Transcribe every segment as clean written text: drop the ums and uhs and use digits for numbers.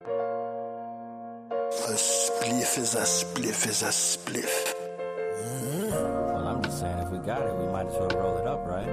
A spliff is a spliff is a spliff. Well, I'm just saying, if we got it, we might as well roll it up, right?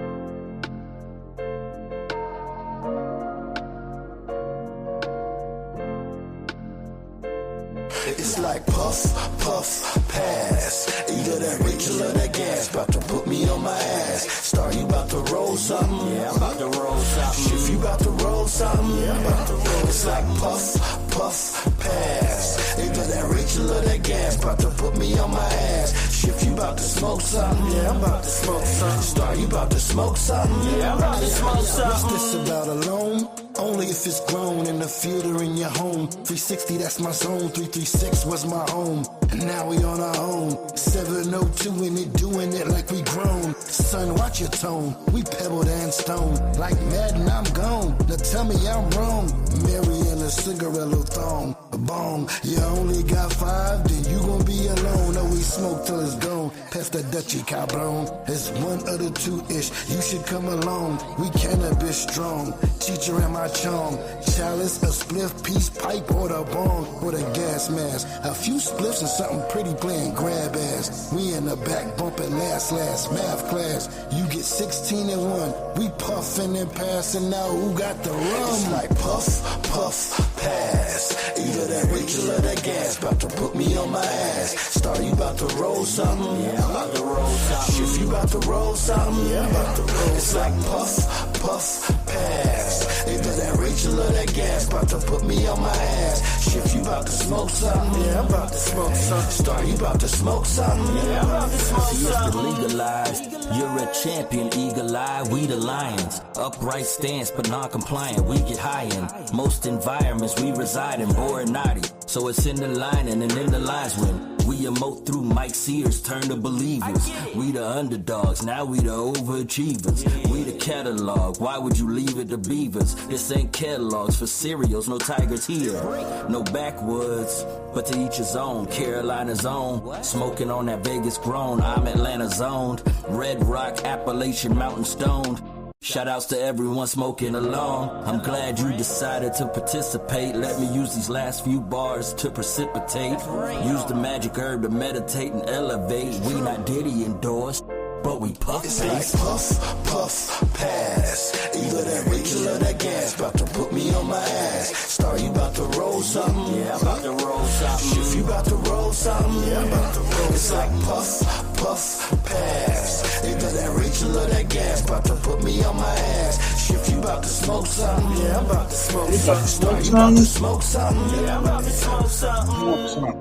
It's like puff, puff, pass. Either that Rachel or that gas. About to put me on my ass. Star, you about to roll something? Yeah, I'm about to roll something. If you about to roll something? Yeah, I'm about to roll. It's like puff, puff, pass. Either that Rachel or that gas. About to put me on my ass. If you about to smoke something? Yeah, I'm about to smoke something. Star, you about to smoke something? Yeah, I'm about to smoke something. What's this about a loan? Only if it's grown in the field or in your home. 360, that's my zone. 336 was my home. And now we on our own. 702 in it, doing it like we grown. Son, watch your tone. We pebbled and stone. Like Madden, I'm gone. Now tell me I'm wrong. Mary and a cigarette thong. A bong. You only got 5, then you gon' be alone. No, we smoke till it's gone. Pass the Dutchie, cabron. It's 1 of the 2-ish. You should come along. We cannabis strong. Teacher and my chong. Chalice, a spliff, peace pipe, or the bong, or the gas mask. A few spliffs and something pretty playing grab ass. We in the back bumping last math class. You get 16 and 1. We puffing and passing now. Who got the rum? It's like puff, puff, pass. Either that Rachel or that gas. About to put me on my ass. Star, you about to roll something? Yeah, I'm about to roll something. If you about to roll something? Yeah, I'm about to roll. It's like puff, puff, pass. Either that Rachel or that gas. About to put me on my ass. If you about to smoke something? Yeah, I'm about to smoke something. Star, you about to smoke something? Yeah, I'm about to smoke something. Legalized. You're a champion, eagle eye, we the lions. Upright stance, but non-compliant, we get high in. Most environments we reside in, bored naughty. So it's in the line and in the lines when we emote through Mike Sears, turn to believers. We the underdogs, now we the overachievers. We the catalog, why would you leave it to beavers? This ain't catalogs for cereals, no tigers here. No backwoods, but to each his own. Carolina's own, smoking on that Vegas grown. I'm Atlanta zoned, Red Rock, Appalachian Mountain stoned. Shout outs to everyone smoking along. I'm glad you decided to participate. Let me use these last few bars to precipitate. Use the magic herb to meditate and elevate. We not Diddy endorsed, but we puff It's face. like puff, puff, pass. Either that Rachel or that gas. About to put me on my ass. Star, you about to roll something? Yeah, I'm about to roll something. If you about to roll something? Yeah, I'm about to roll. It's like puff, puff, pass. Either that Rachel or that gas. About to put me on my ass. If you about to smoke something? Yeah, I'm about to smoke something. Star, you about to smoke something? Yeah, I'm about to smoke something.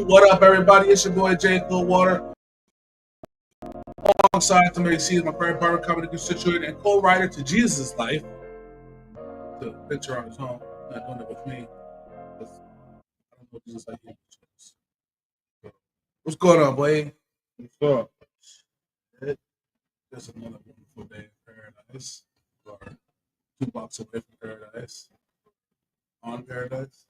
What up, everybody? It's your boy Jay Coldwater. Alongside somebody sees my friend partner, comedy constituent, and co-writer to Jesus' Life. The picture on his own, not doing it with me. I don't know Jesus like him. What's going on, boy? What's up? Just another wonderful day in paradise. We are 2 blocks away from paradise. On paradise.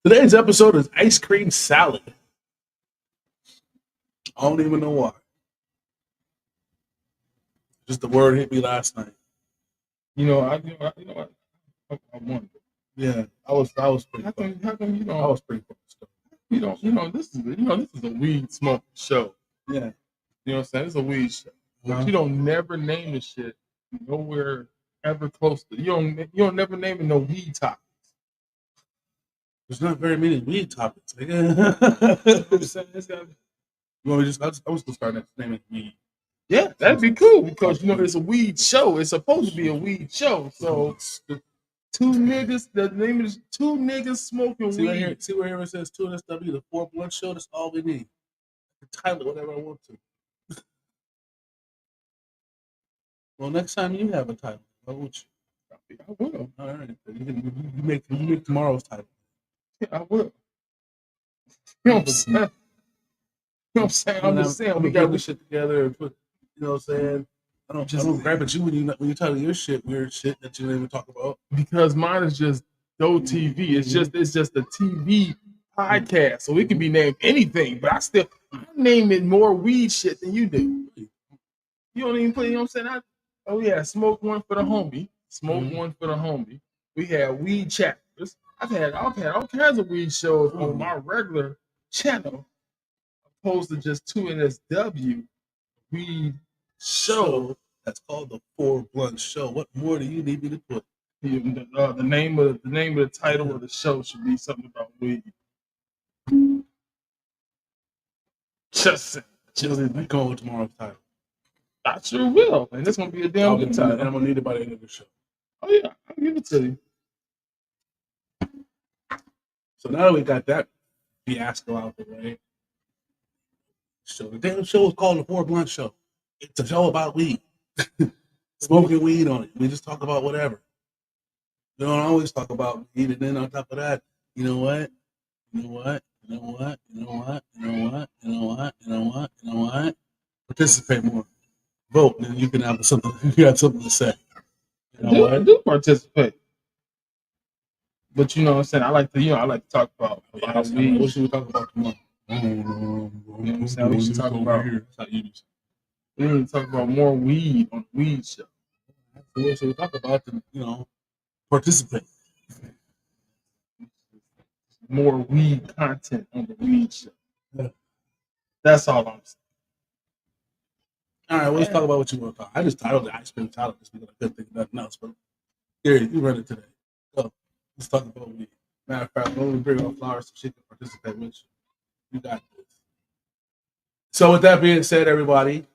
Today's episode is ice cream salad. I don't even know why. Just the word hit me last night. I wonder. Yeah, I was pretty. How come you I don't? was pretty focused. This is a weed smoking show. Yeah, You know what I'm saying? It's a weed show. But Uh-huh. you don't never name the shit nowhere ever close to. You don't never name it no weed topics. there's not very many weed topics. Like, you know what I'm saying? You want me to I was gonna start naming weed. Yeah, that'd be cool because it's a weed show. It's supposed to be a weed show. So the two niggas, the name is two niggas smoking See weed. right here, see where here it says 2 NSW, the 4 blunt show. That's all we need. I can title it whatever I want to. Well, next time you have a title, what would you? I will. All right, you make tomorrow's title. Yeah, I will. You know what I'm saying? You know what I'm saying? I'm just saying we got this shit together and put. You know what I'm saying? I don't grab at you when you title your shit weird shit that you don't even talk about. because mine is just Dough TV. It's just a TV podcast, so it can be named anything. But I name it more weed shit than you do. You don't even put, you know what I'm saying? Oh yeah, smoke one for the homie. Smoke one for the homie. We had weed chapters. I've had all kinds of weed shows on my regular channel, opposed to just 2NSW weed show. That's called the 4 Blunt Show. What more do you need me to put? The name of the title of the show should be something about weed. Just we go with tomorrow's title. I sure will, and it's gonna be a damn good time. And I'm gonna need it by the end of the show. Oh yeah, I'll give it to you. So now that we got that fiasco out the way, so the damn show is called the 4 Blunt Show. It's a show about weed. Smoking weed on it. We just talk about whatever. We don't always talk about weed, and then on top of that, you know what? Participate more. Vote, and you can have something. You got something to say. You know I do participate, but you know what I'm saying. I like to talk about weed. What should we talk about tomorrow? You know what I'm saying? We should talk about here. That's how you do. We need to talk about more weed on the weed show. What should we talk about? To participate. More weed content on the weed show. Yeah. That's all I'm saying. All right, well, let's talk about what you want to talk. I just titled the ice cream title just because I couldn't think of nothing else. But Gary, you run it today. So let's talk about weed. Matter of fact, when we bring on Flowers so she can participate with you. You got this. So with that being said, everybody,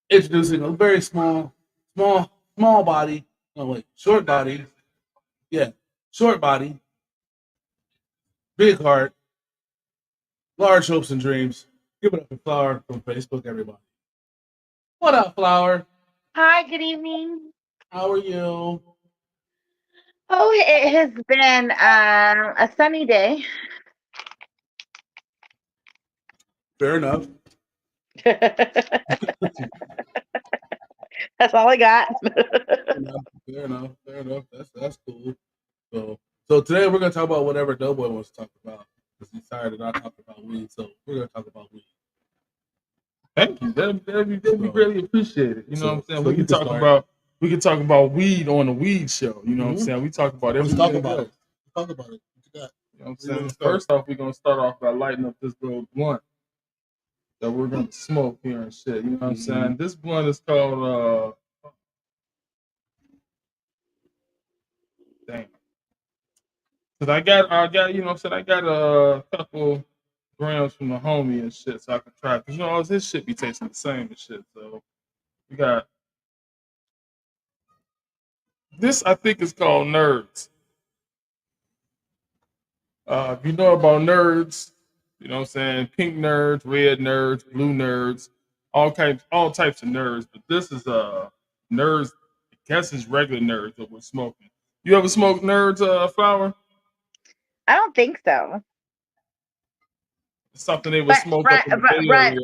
introducing a very small body. No, wait, short body. Yeah, short body, big heart, large hopes and dreams. Give it up to Flower from Facebook, everybody. What up, Flower? Hi, good evening. How are you? Oh, it has been a sunny day. Fair enough. That's all I got. Fair enough. That's cool. So today we're gonna talk about whatever Doughboy wants to talk about. Because he's tired of not talking about weed, so we're gonna talk about weed. Thank you. That'd be really appreciated. You know what I'm saying? We can talk about weed on the weed show. You know what I'm saying? We talk about everything. Let's talk about it. Talk about it. What you got? You know what I'm saying? First off, we're gonna start off by lighting up this little blunt that we're gonna smoke here and shit. You know what I'm saying? This blunt is called damn. Cause I got, you know what I'm saying? I got a couple grams from the homie and shit, so I can try. Cause you know, his shit be tasting the same and shit. So we got this. I think is called Nerds. If you know about nerds, you know what I'm saying? Pink nerds, red nerds, blue nerds, all types of nerds. But this is nerds. I guess it's regular nerds that we're smoking. You ever smoke Nerds, Flower? I don't think so. It's something they would smoke up in the Bay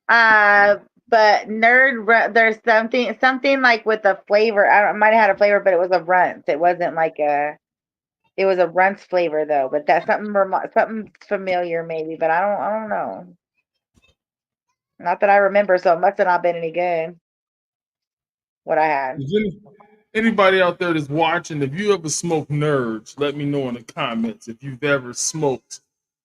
Area. But there's something like with a flavor. I might have had a flavor, but it was a runts. It wasn't like it was a runts flavor though. But that's something familiar maybe. But I don't know. Not that I remember, so it must have not been any good. What I had. Anybody out there that's watching, if you ever smoke Nerds, let me know in the comments if you've ever smoked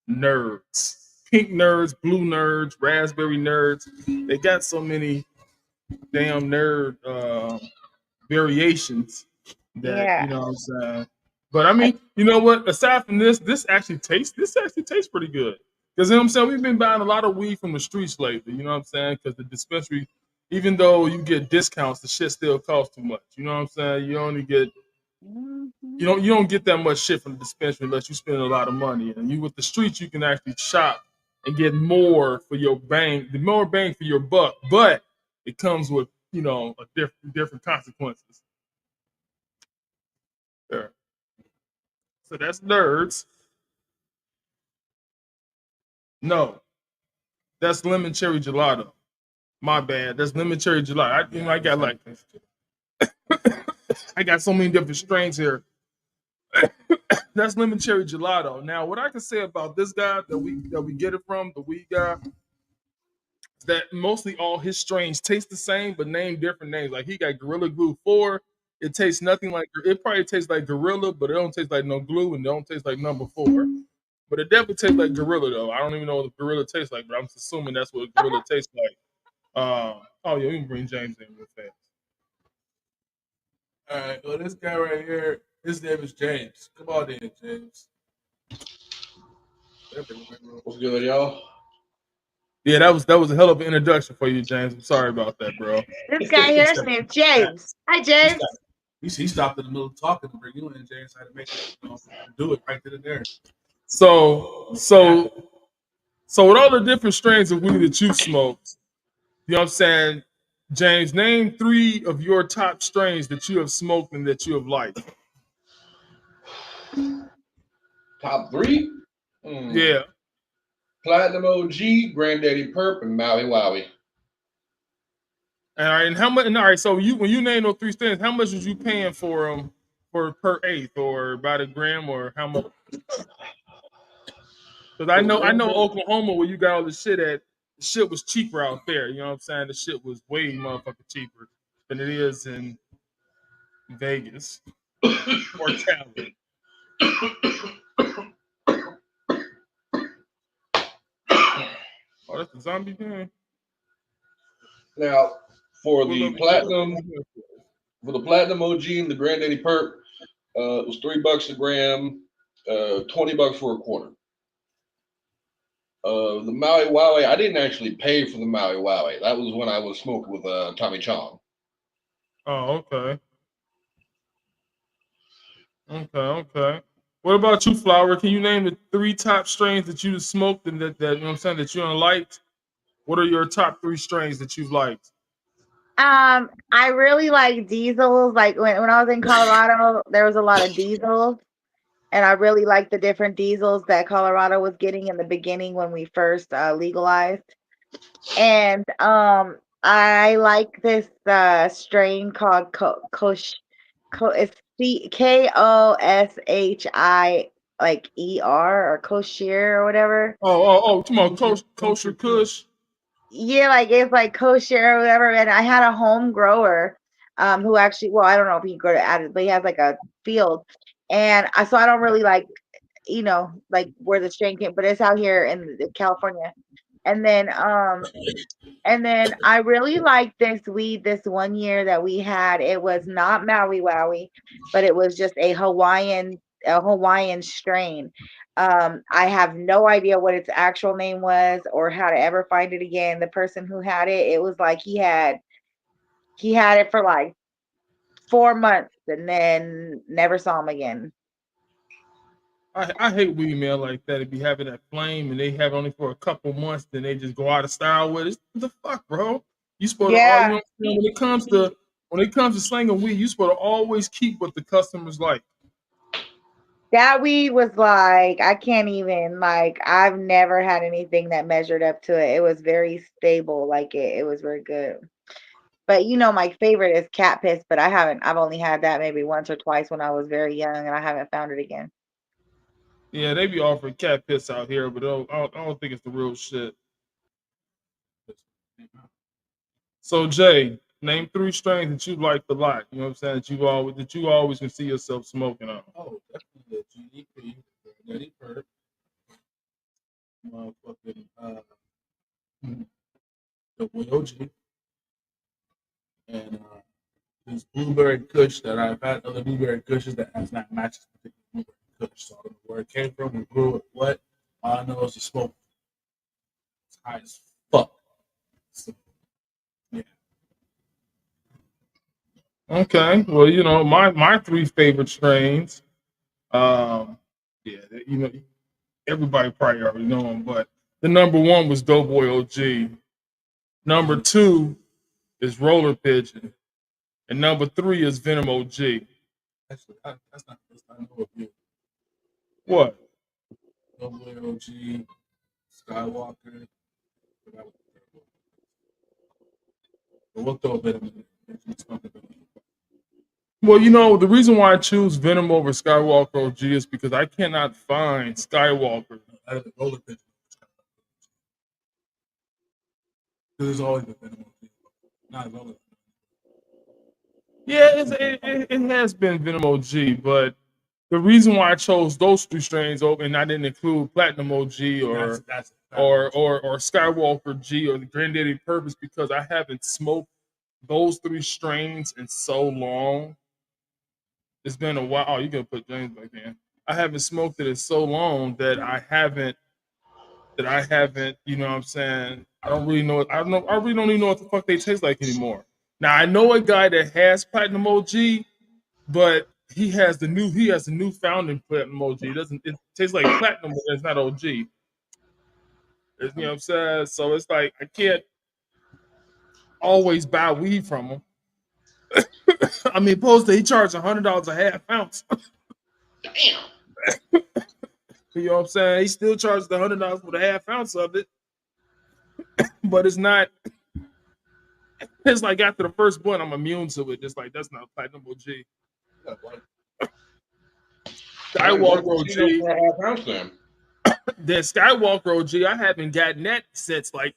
Nerds. Pink Nerds, blue Nerds, raspberry Nerds. They got so many damn nerd variations that you know what I'm saying. But I mean, you know what? Aside from this actually tastes pretty good. Because you know what I'm saying, we've been buying a lot of weed from the streets lately. You know what I'm saying? Because the dispensary, even though you get discounts, the shit still costs too much. You know what I'm saying? You only get you don't get that much shit from the dispensary unless you spend a lot of money. And you with the streets, you can actually shop and get more for your bang, more bang for your buck. But it comes with, you know, a different consequences. There. So that's Nerds. No, that's lemon cherry gelato. My bad. That's lemon cherry gelato. I got like I got so many different strains here. That's lemon cherry gelato. Now, what I can say about this guy that we get it from, the weed guy, is that mostly all his strains taste the same but name different names. Like he got Gorilla Glue 4. It tastes nothing like it. Probably tastes like Gorilla, but it don't taste like no glue, and it don't taste like number 4. But it definitely tastes like Gorilla though. I don't even know what Gorilla tastes like, but I'm assuming that's what Gorilla tastes like. Oh yeah, we can bring James in real fast. All right, well, this guy right here, his name is James. Come on in, James. What's good, y'all? Yeah, that was a hell of an introduction for you, James. I'm sorry about that, bro. This guy here is named James. Hi, James. He stopped in the middle of talking to bring you in, James. Had to make it, do it right then and there. So with all the different strains of weed that you smoked, you know what I'm saying, James, name 3 of your top strains that you have smoked and that you have liked. Top 3? Yeah. Platinum OG, Granddaddy Perp, and Maui Wowie. All right, and how much? And all right, so when you name those 3 strains, how much was you paying for them for per eighth, or about a gram, or how much? Because I know Oklahoma, where you got all the shit at, the shit was cheaper out there. You know what I'm saying? The shit was way motherfucking cheaper than it is in Vegas or Cali. Oh, that's the zombie thing. Now, for the platinum OG and the Granddaddy Perp, it was $3 a gram, $20 for a quarter. The Maui Wowie, I didn't actually pay for the Maui Wowie. That was when I was smoking with Tommy Chong. Oh, okay. Okay. What about you, Flower? Can you name the 3 top strains that you smoked and that you know what I'm saying that you unliked? What are your top 3 strains that you've liked? I really like diesels. Like when I was in Colorado, there was a lot of diesels. And I really like the different diesels that Colorado was getting in the beginning when we first legalized. And I like this strain called it's Koshi like ER or kosher or whatever. Come on, kosher Kush. Yeah, like it's like kosher or whatever. And I had a home grower who actually, well, I don't know if he grew it added, but he has like a field. And so I don't really like, like where the strain came, but it's out here in California. And then I really liked this weed this one year that we had. It was not Maui Wowie, but it was just a Hawaiian strain. I have no idea what its actual name was or how to ever find it again. The person who had it, it was like he had it for like 4 months and then never saw him again. I hate weed man like that. It be having that flame and they have it only for a couple months, then they just go out of style with it. What the fuck, bro? You supposed to all Yeah. when it comes to slanging weed, you supposed to always keep what the customers like. That weed was like, I can't even, like, I've never had anything that measured up to it. It was very stable. Like it was very good. But my favorite is cat piss, but I've only had that maybe once or twice when I was very young and I haven't found it again. Yeah, they be offering cat piss out here, but I don't think it's the real shit. So Jay, name 3 strains that you liked a lot. You know what I'm saying? That you always can see yourself smoking on. Oh, definitely the GDP, Granddaddy Perp, motherfucking Doughboii OG, and this blueberry kush that I've had other blueberry kushes that has not matched this particular blueberry kush. So I don't know where it came from, who grew it, what. All I know is the smoke. It's high as fuck. So, yeah. Okay. Well, my 3 favorite strains. Yeah, everybody probably already know them, but the number 1 was Doughboy OG. Number 2 is Roller Pigeon, and number 3 is Venom OG. Actually, that's not the first time I know of you. What? Doughboy OG, Skywalker. But we'll throw a bit of it. Well, you know, the reason why I choose Venom over Skywalker OG is because I cannot find Skywalker out of the roller pitch. There's always been Venom OG, not roller. Yeah, it has been Venom OG, but the reason why I chose those 3 strains over and I didn't include Platinum OG or Skywalker G or the Granddaddy Purpose because I haven't smoked those 3 strains in so long. It's been a while. Oh, you gotta put James back in. I haven't smoked it in so long that I haven't, you know what I'm saying? I don't really know. I really don't even know what the fuck they taste like anymore. Now I know a guy that has Platinum OG, but he has the new founding Platinum OG. It tastes like Platinum, but it's not OG. You know what I'm saying? So it's like I can't always buy weed from him. I mean, opposed to he charged $100 a half ounce. Damn. You know what I'm saying? He still charges the $100 for the half ounce of it, but it's not. It's like after the first blunt, I'm immune to it. It's like that's not Platinum OG. Skywalker OG. Then Skywalker OG, I haven't gotten that since like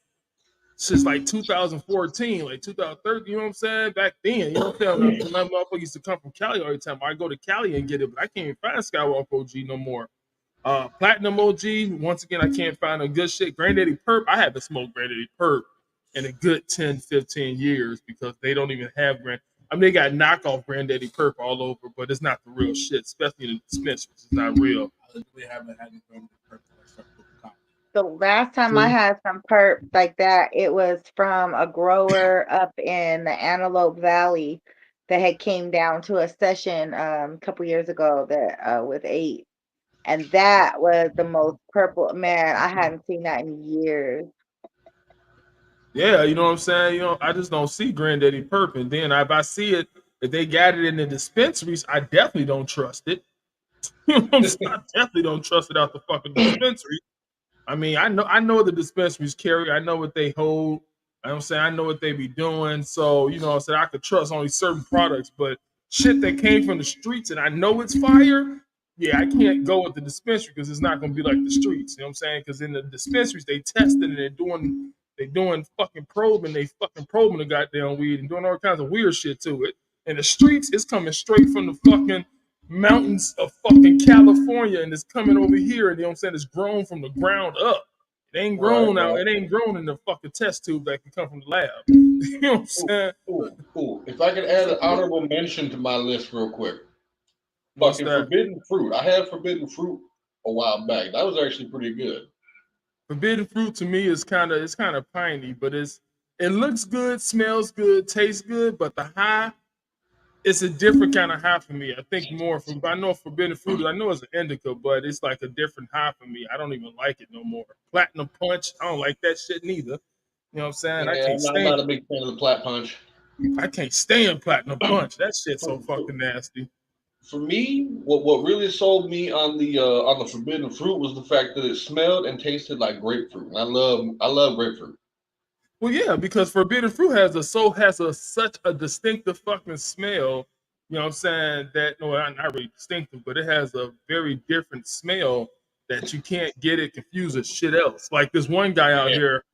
2014, like 2013. You know what I'm saying? Back then, you know what I'm saying? My motherfucker used to come from Cali all the time. I go to Cali and get it, but I can't even find Skywalker OG no more. Platinum OG, once again, I can't find a good shit. Granddaddy Perp, I haven't smoked Granddaddy Perp in a good 10, 15 years because they don't even have they got knockoff Granddaddy Perp all over, but it's not the real shit, especially in the dispensaries. It's not real. We haven't had any Granddaddy Perp. The last time I had some perp like that, it was from a grower up in the Antelope Valley that had came down to a session a couple years ago that with 8. And that was the most purple, man, I hadn't seen that in years. Yeah, you know what I'm saying? You know, I just don't see Granddaddy Perp. And then if I see it, if they got it in the dispensaries, I definitely don't trust it. You know what I'm saying? I definitely don't trust it out the fucking dispensary. I mean, I know the dispensaries carry. I know what they hold. You know what I'm saying? I know what they be doing. So, you know what I'm saying? I could trust only certain products, but shit that came from the streets and I know it's fire, yeah, I can't go with the dispensary because it's not going to be like the streets. You know what I'm saying? Because in the dispensaries, they testing and they're doing fucking probing. They fucking probing the goddamn weed and doing all kinds of weird shit to it. In the streets, it's coming straight from the fucking mountains of fucking California and it's coming over here and you know what I'm saying, it's grown from the ground up. It ain't grown out, it ain't grown in the fucking test tube that can come from the lab. You know what I'm saying? Cool. If I could add an honorable mention to my list real quick. Fucking Forbidden Fruit. I had Forbidden Fruit a while back. That was actually pretty good. Forbidden Fruit to me is kind of piney, but it looks good, smells good, tastes good, but the high, it's a different kind of high for me. I think more from I know Forbidden Fruit, I know it's an indica, but it's like a different high for me. I don't even like it no more. Platinum Punch, I don't like that shit neither. You know what I'm saying? Yeah, I'm not a big fan of the Plat Punch. I can't stand Platinum Punch. That shit's so fucking nasty. For me, what really sold me on the Forbidden Fruit was the fact that it smelled and tasted like grapefruit. And I love grapefruit. Well, yeah, because Forbidden Fruit has such a distinctive fucking smell. You know what I'm saying? That no, not really distinctive, but it has a very different smell that you can't get it confused with shit else. Like this one guy out here,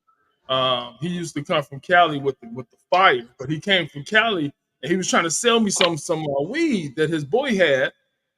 he used to come from Cali with the fire, but he came from Cali and he was trying to sell me some weed that his boy had,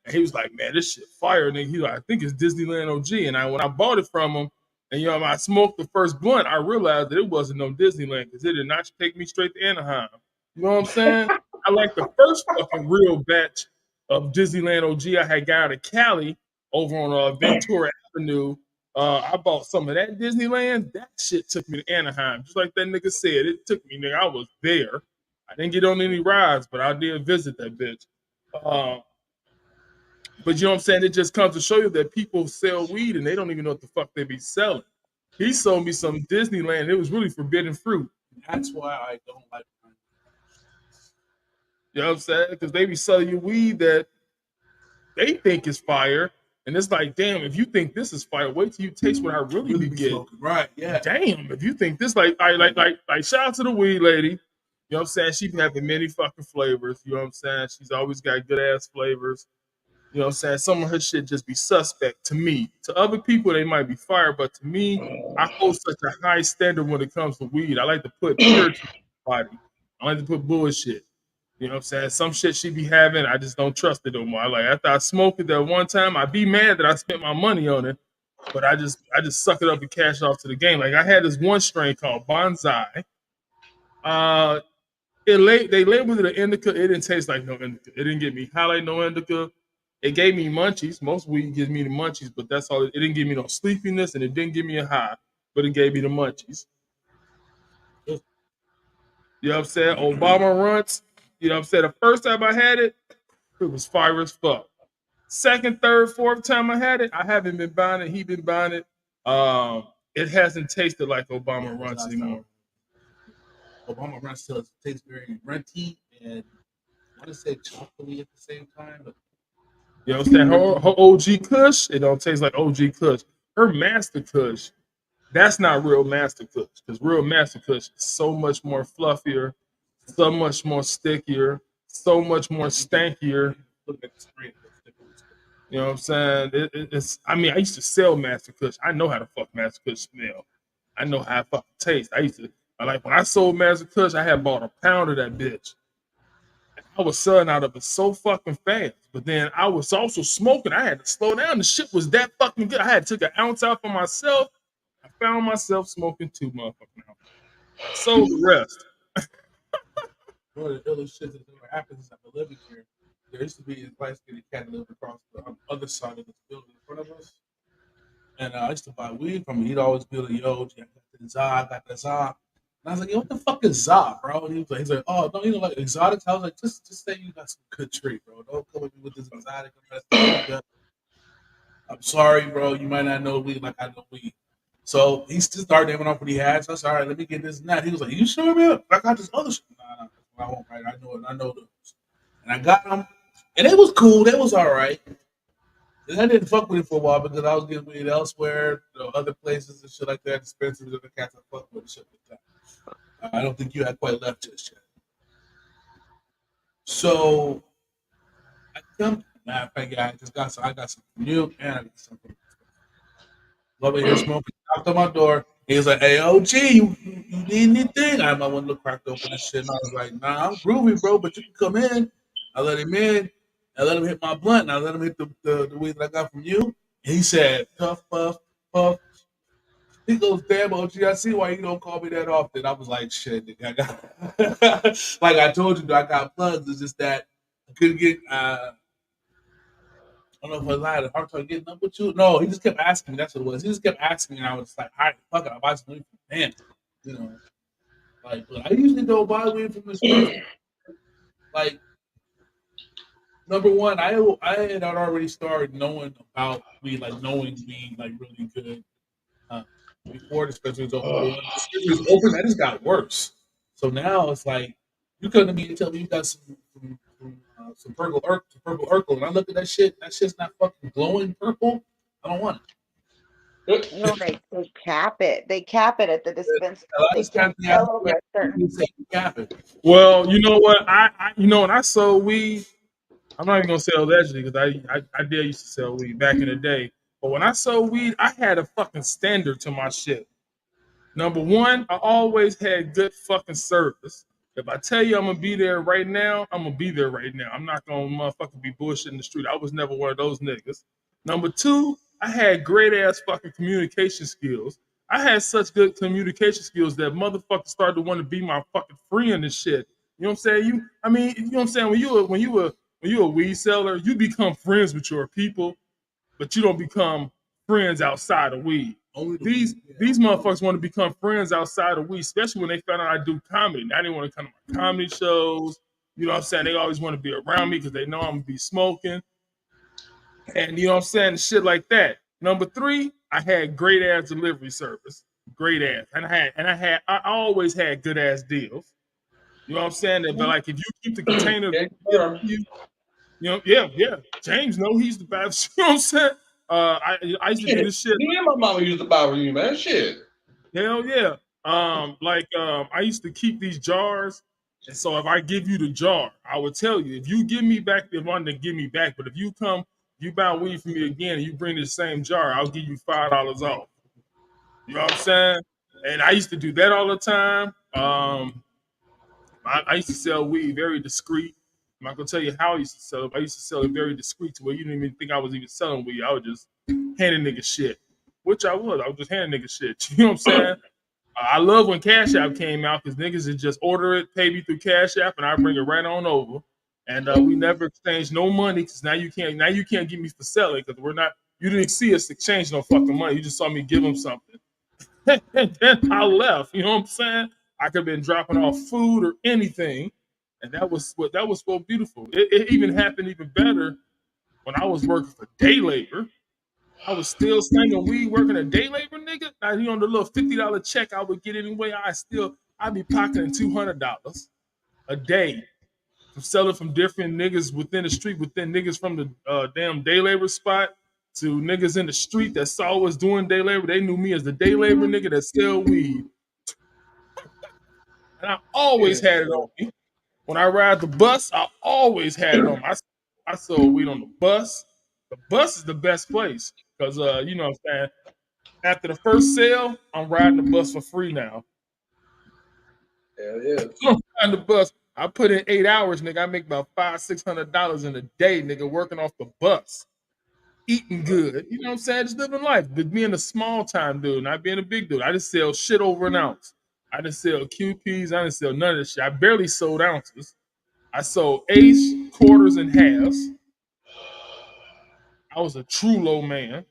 and he was like, "Man, this shit fire." And then he like, "I think it's Disneyland OG." And when I bought it from him. And you know, I smoked the first blunt, I realized that it wasn't no Disneyland because it did not take me straight to Anaheim. You know what I'm saying? I like the first fucking real batch of Disneyland OG I had got out of Cali over on Ventura Avenue. I bought some of that Disneyland. That shit took me to Anaheim. Just like that nigga said, it took me, nigga. I was there. I didn't get on any rides, but I did visit that bitch. But you know what I'm saying? It just comes to show you that people sell weed and they don't even know what the fuck they be selling. He sold me some Disneyland. It was really Forbidden Fruit. That's why I don't like it. You know what I'm saying? Because they be selling you weed that they think is fire. And it's like, damn, if you think this is fire, wait till you taste what I really be getting. Right, yeah. Damn, if you think this shout out to the weed lady. You know what I'm saying? She be having many fucking flavors. You know what I'm saying? She's always got good ass flavors. You know what I'm saying? Some of her shit just be suspect to me. To other people, they might be fire, but to me, I hold such a high standard when it comes to weed. I like to put purity in my body. I like to put bullshit. You know what I'm saying? Some shit she be having, I just don't trust it no more. Like after I smoked it that one time, I'd be mad that I spent my money on it, but I just suck it up and cash off to the game. Like I had this one strain called Bonsai. Uh, they labeled it an indica. It didn't taste like no indica. It didn't give me highlight no indica. It gave me munchies. Most weed gives me the munchies, but that's all. It didn't give me no sleepiness, and it didn't give me a high, but it gave me the munchies. You know what I'm saying? Obama runts. You know what I'm saying? The first time I had it, it was fire as fuck. Second, third, fourth time I had it, I haven't been buying it. He been buying it. It hasn't tasted like Obama runts anymore. Obama runs still tastes very runty and I want to say chocolatey at the same time. But you know what I'm saying? Her OG Kush, it don't taste like OG Kush. Her Master Kush, that's not real Master Kush because real Master Kush is so much more fluffier, so much more stickier, so much more stankier. Look at the screen. You know what I'm saying? It's. I mean, I used to sell Master Kush. I know how to fuck Master Kush smell. I know how it fucking taste. Like when I sold Master Kush, I had bought a pound of that bitch. I was selling out of it so fucking fast. But then I was also smoking. I had to slow down. The shit was that fucking good. I had to take an ounce out for myself. I found myself smoking 2 motherfucking ounces. I sold the rest. One of the illest shit that ever happened since I've been living here. There used to be a light skinned cat that lived across the other side of this building in front of us. And I used to buy weed from him. He'd always be like, yo, I got the Za, I got the Za. And I was like, yo, what the fuck is Za, bro? And he's like, oh, no, you know, like exotics. I was like, just say you got some good tree, bro. Don't come with me with this exotic. I'm sorry, bro. You might not know weed like I know weed. So he just started naming off what he had. So I said, all right, let me get this and that. He was like, you sure, man? I got this other shit. Nah, I won't, right? I know it. I know those. And I got them. And it was cool. It was all right. And I didn't fuck with it for a while because I was getting weed elsewhere, other places and shit like that, dispensaries and the cats I fuck with and shit like that. I don't think you had quite left just yet. So I come, matter of fact, I got some from you and I got some from Love it here smoking. Knocked on my door. He was like, hey, OG, you need anything? I had my one look cracked open and shit. And I was like, nah, I'm groovy, bro, but you can come in. I let him in. I let him hit my blunt. And I let him hit the weed that I got from you. And he said, puff, puff, puff. He goes, damn, OG, I see why you don't call me that often. I was like, shit, nigga, I got, like I told you, I got plugs. It's just that I couldn't get, I don't know if I lied. Hard time getting up with you. No, he just kept asking me. That's what it was. He just kept asking me, and I was like, all right, fuck it. I'll buy some weed from him. You know, like, but I usually don't buy weed from this place. Like, number one, I had already started knowing about weed, like knowing weed, like really good before the dispensary was open. But when the dispensary was open, that just got worse. So now it's like you come to me and tell me you got some purple Urkel, and I look at that shit. That shit's not fucking glowing purple. I don't want it. No, they cap it. They cap it at the dispensary. Well, you know what? I when I sold weed, I'm not even gonna say allegedly because I did used to sell weed back in the day. But when I sold weed, I had a fucking standard to my shit. Number one, I always had good fucking service. If I tell you I'm gonna be there right now, I'm gonna be there right now. I'm not gonna motherfucking be bullshit in the street. I was never one of those niggas. Number two, I had great ass fucking communication skills. I had such good communication skills that motherfuckers started to want to be my fucking friend and shit. You know what I'm saying? You know what I'm saying? When you a weed seller, you become friends with your people, but you don't become friends outside of weed. These motherfuckers want to become friends outside of weed, especially when they found out I do comedy. Now they want to come to my comedy shows. You know what I'm saying? They always want to be around me because they know I'm gonna be smoking. And you know what I'm saying? Shit like that. Number three, I had great ass delivery service. Great ass. I always had good ass deals. You know what I'm saying? But like if you keep the container, yeah. James, no, he's the best. You know what I'm saying? I used to do this shit. Me and my mama used to buy from you, man. Shit. Hell yeah. I used to keep these jars And so if I give you the jar, I would tell you, if you give me back the one, then give me back. But if you buy weed from me again and you bring the same jar, I'll give you $5 off. You know what I'm saying? And I used to do that all the time. I used to sell weed very discreet. I'm not gonna tell you how I used to sell it. But I used to sell it very discreet to where you didn't even think I was even selling weed. I was just handing niggas shit, which I was. I was just handing niggas shit. You know what I'm saying? I love when Cash App came out because niggas would just order it, pay me through Cash App, and I bring it right on over. And we never exchanged no money because now you can't get me for selling because you didn't see us exchange no fucking money. You just saw me give them something. And then I left. You know what I'm saying? I could have been dropping off food or anything. And that was so beautiful. It even happened even better when I was working for day labor. I was still slinging weed working a day labor, nigga. Now, you know, the little $50 check I would get anyway, I'd be pocketing $200 a day from selling from different niggas within the street, within niggas from the damn day labor spot to niggas in the street that saw us doing day labor. They knew me as the day labor nigga that sell weed. And I always had it on me. When I ride the bus, I always had it on me. I sold weed on the bus. The bus is the best place because, you know what I'm saying? After the first sale, I'm riding the bus for free now. Hell yeah. I'm riding the bus. I put in 8 hours, nigga. I make about $500-$600 in a day, nigga, working off the bus. Eating good. You know what I'm saying? Just living life. But being a small time dude, not being a big dude. I just sell shit over an ounce. I didn't sell QPs. I didn't sell none of this shit. I barely sold ounces. I sold eighths, quarters, and halves. I was a true low man.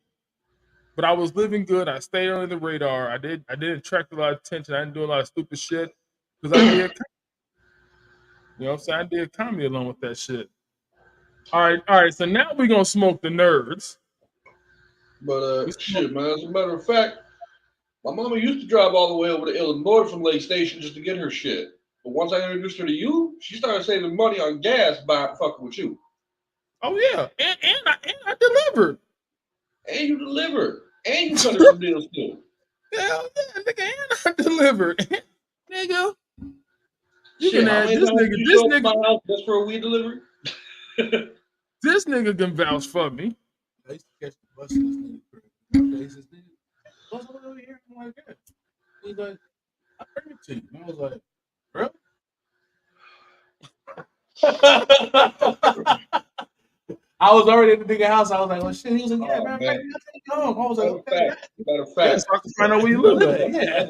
But I was living good. I stayed under the radar. I didn't attract a lot of attention. I didn't do a lot of stupid shit because I did. You know what I'm saying? I did comedy along with that shit. All right. So now we're gonna smoke the nerds. But shit, man. As a matter of fact, my mama used to drive all the way over to Illinois from Lake Station just to get her shit. But once I introduced her to you, she started saving money on gas by fucking with you. Oh yeah, and I delivered. And you delivered. And you cut her some deals too. Hell yeah, nigga, and I delivered. Nigga. You Shit, can add this nigga. My house just for a weed delivery? This nigga can vouch for me. I used to catch the bus in this nigga. Bus over here, I'm like that. He's like, I bring it to you. And I was like, bro. I was already in the nigga house. I was like, well, shit. He was like, yeah, man, I'll take you home. I was like, okay. Matter of fact, so I can find out where you live at. Yeah.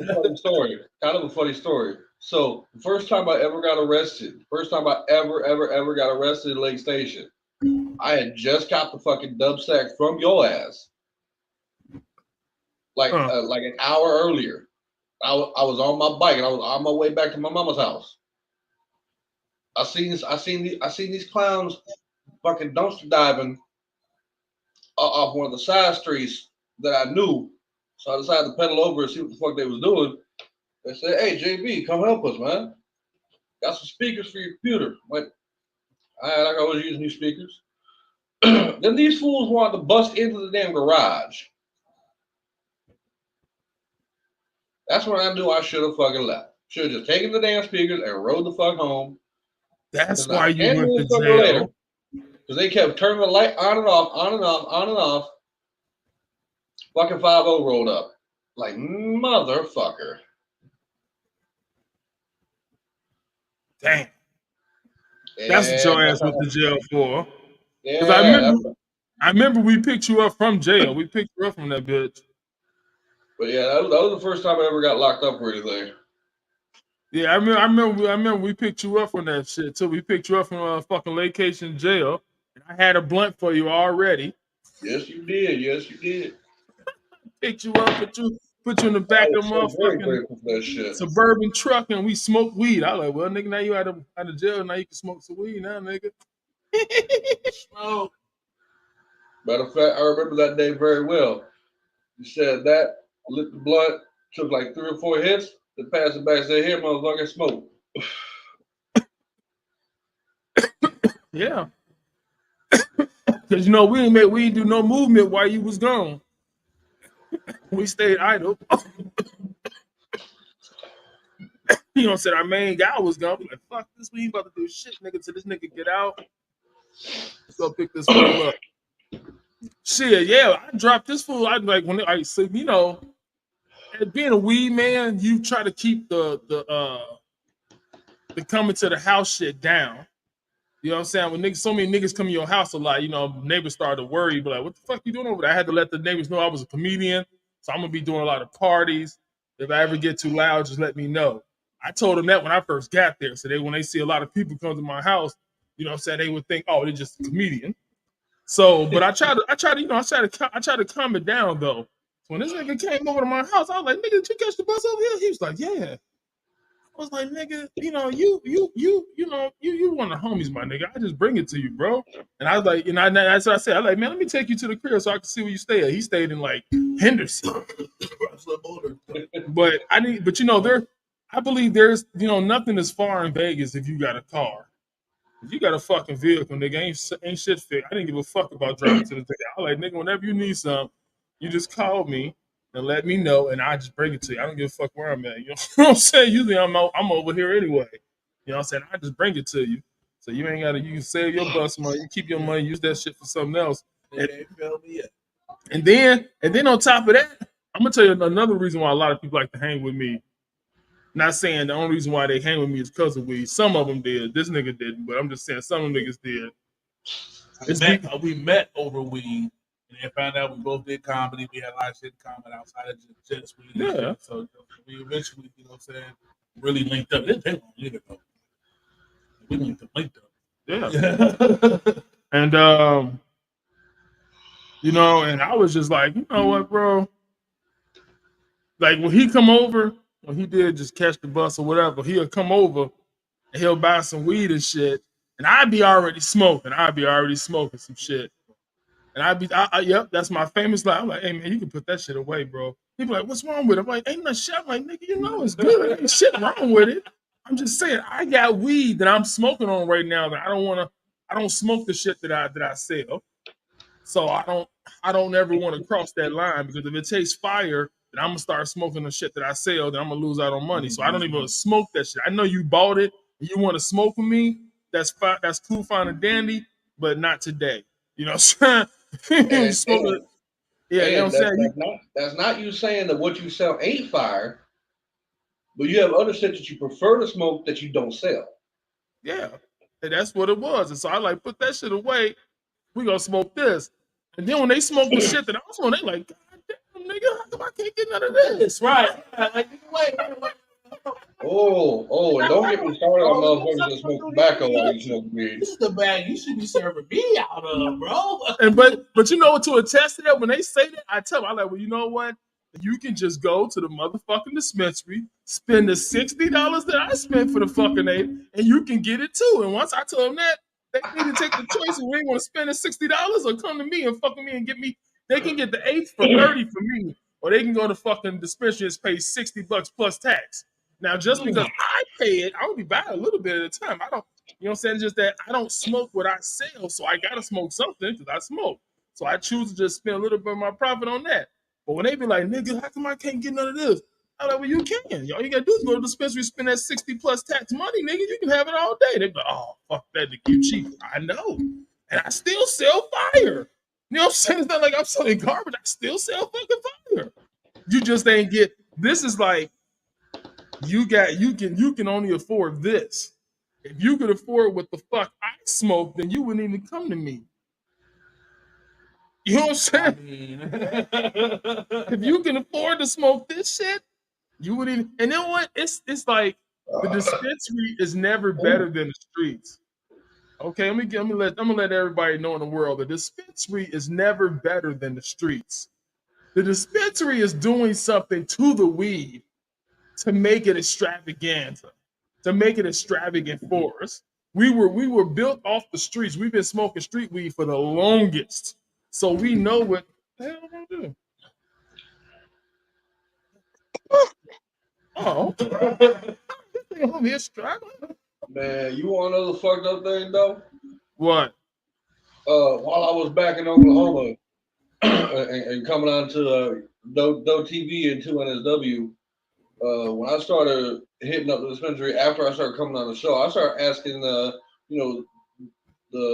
Kind of a funny story. So the first time I ever got arrested, ever got arrested in Lake Station, I had just got the fucking dub sack from your ass. Like an hour earlier. I was on my bike and I was on my way back to my mama's house. I seen these clowns fucking dumpster diving off one of the side streets that I knew. So I decided to pedal over and see what the fuck they was doing. They said, hey, JB, come help us, man. Got some speakers for your computer. I'm like, all right, I can always use new speakers. Then these fools wanted to bust into the damn garage. That's when I knew I should have fucking left. Should have just taken the damn speakers and rode the fuck home. That's why you went to jail. Because they kept turning the light on and off. Fucking 5-0 rolled up. Like, motherfucker. Damn. Yeah, that's what your ass went to jail for. Yeah. I remember we picked you up from jail. We picked you up from that bitch. But yeah, that was the first time I ever got locked up for anything. Yeah, I remember we picked you up from that shit too. We picked you up from a fucking location jail. And I had a blunt for you already. Yes, you did. Picked you up, put you in the back of the motherfucking Suburban truck, and we smoked weed. I was like, well, nigga, now you out of jail, now you can smoke some weed now, nigga. Smoke. Matter of fact, I remember that day very well. You said that, lit the blunt, took like 3 or 4 hits, then passed it back, said, here, motherfucker, smoke. Yeah. Because, you know, we didn't do no movement while you was gone. We stayed idle. You you know what I'm saying, our main guy was gonna be like, fuck this, we ain't about to do shit, nigga, till this nigga get out. Let's go pick this fool up. Shit, yeah, I dropped this fool. I like when I so you know, being a weed man, you try to keep the coming to the house shit down. You know what I'm saying? When niggas, so many niggas come in your house a lot, you know, neighbors started to worry, but like, what the fuck you doing over there? I had to let the neighbors know I was a comedian, so I'm gonna be doing a lot of parties. If I ever get too loud, just let me know. I told them that when I first got there, so when they see a lot of people come to my house, you know what I'm saying, they would think, oh, they're just a comedian. So, but I try to calm it down though. So when this nigga came over to my house, I was like, nigga, did you catch the bus over here? He was like, yeah. I was like, nigga, you know, you one of the homies, my nigga. I just bring it to you, bro. And I was like, that's what I said. I was like, man, let me take you to the crib so I can see where you stay at. He stayed in like Henderson. But you know, I believe there's, you know, nothing is far in Vegas if you got a car. If you got a fucking vehicle, nigga, ain't shit fit. I didn't give a fuck about driving to the thing. I was like, nigga, whenever you need something, you just call me and let me know, and I just bring it to you. I don't give a fuck where I'm at. You know what I'm saying? Usually I'm over here anyway. You know what I'm saying? I just bring it to you. So you ain't gotta, you can save your bus money, you keep your money, use that shit for something else. And then on top of that, I'm gonna tell you another reason why a lot of people like to hang with me. Not saying the only reason why they hang with me is because of weed. Some of them did. This nigga didn't, but I'm just saying some of them niggas did. We met over weed. And found out we both did comedy. We had a lot of shit in common outside of just weed. Yeah. So we eventually, you know what I'm saying, really linked up. It long year ago. We linked up. Yeah. And you know, and I was just like, you know what, bro? Like when he come over, when he did just catch the bus or whatever, he'll come over and he'll buy some weed and shit. And I'd be already smoking some shit. And yep, that's my famous line. I'm like, hey man, you can put that shit away, bro. He'd be like, what's wrong with it? I'm like, ain't no shit. I'm like, nigga, you know it's good. Ain't shit wrong with it. I'm just saying, I got weed that I'm smoking on right now that I don't smoke the shit that I sell. So I don't ever want to cross that line, because if it tastes fire, then I'm gonna start smoking the shit that I sell, then I'm gonna lose out on money. So I don't even smoke that shit. I know you bought it and you want to smoke with me. That's fine, that's cool, fine and dandy, but not today. You know what I'm saying? You know what I'm saying? That's not you saying that what you sell ain't fire, but you have other shit that you prefer to smoke that you don't sell. Yeah, and that's what it was. And so I like, put that shit away. We gonna smoke this. And then when they smoke the shit that I was on, they like, God damn, nigga, how come I can't get none of this? Right? Like, wait. Oh, and don't get me started on motherfuckers that smoke tobacco while you smoke weed. This is the bag you should be serving me out of, bro. And but you know what, to attest to that, when they say that, I tell them, I'm like, well, you know what? You can just go to the motherfucking dispensary, spend the $60 that I spent for the fucking ape, and you can get it too. And once I tell them that, they need to take the choice if they want to spend the $60 or come to me and fucking me and get me. They can get the eighth for 30 for me, or they can go to fucking dispensary and pay $60 plus tax. Now, just because I pay it, I only buy a little bit at a time. I don't, you know what I'm saying? Just that I don't smoke what I sell, so I gotta smoke something because I smoke. So I choose to just spend a little bit of my profit on that. But when they be like, nigga, how come I can't get none of this? I'm like, well, you can. All you gotta do is go to the dispensary, spend that 60 plus tax money, nigga. You can have it all day. They be like, oh, fuck that, nigga, you cheap. I know. And I still sell fire. You know what I'm saying? It's not like I'm selling garbage. I still sell fucking fire. You just ain't get, this is like, you can only afford this. If you could afford what the fuck I smoke, then you wouldn't even come to me. You know what I'm saying? If you can afford to smoke this shit, you wouldn't even. And then what? It's like the dispensary is never better than the streets. Okay, I'm gonna let everybody know in the world the dispensary is never better than the streets. The dispensary is doing something to the weed to make it extravaganza, to make it extravagant for us. We were built off the streets. We've been smoking street weed for the longest, so we know what the hell am I doing. Oh, I'm here struggling. Man, you want another fucked up thing though? What? While I was back in Oklahoma and coming on to Doe TV and 2 NSW, when I started hitting up the dispensary after I started coming on the show, I started asking the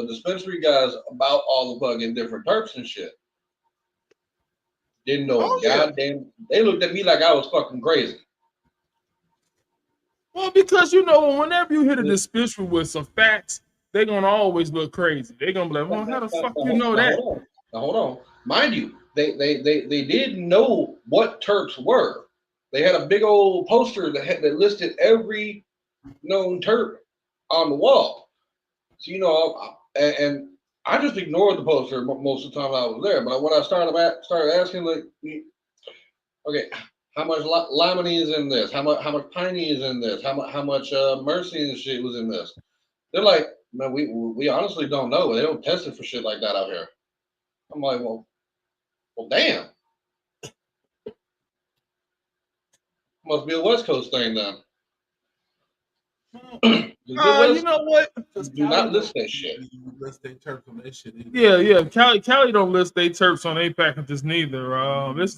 dispensary guys about all the fucking different terps and shit. Didn't know goddamn. They looked at me like I was fucking crazy. Well, because whenever you hit a dispensary with some facts, they're gonna always look crazy. They're gonna be like, "Well, how the fuck you know that?" Hold on. Mind you, they did know what terps were. They had a big old poster that listed every known terp on the wall. So and I just ignored the poster most of the time I was there. But when I started asking, like, okay, how much limonene is in this? How much piney is in this? How much mercy and shit was in this? They're like, man, we honestly don't know. They don't test it for shit like that out here. I'm like, well, damn. Must be a West Coast thing then. You know what? Do not list that shit. List their terps on that shit. Yeah. Cali don't list their terps on their packages neither.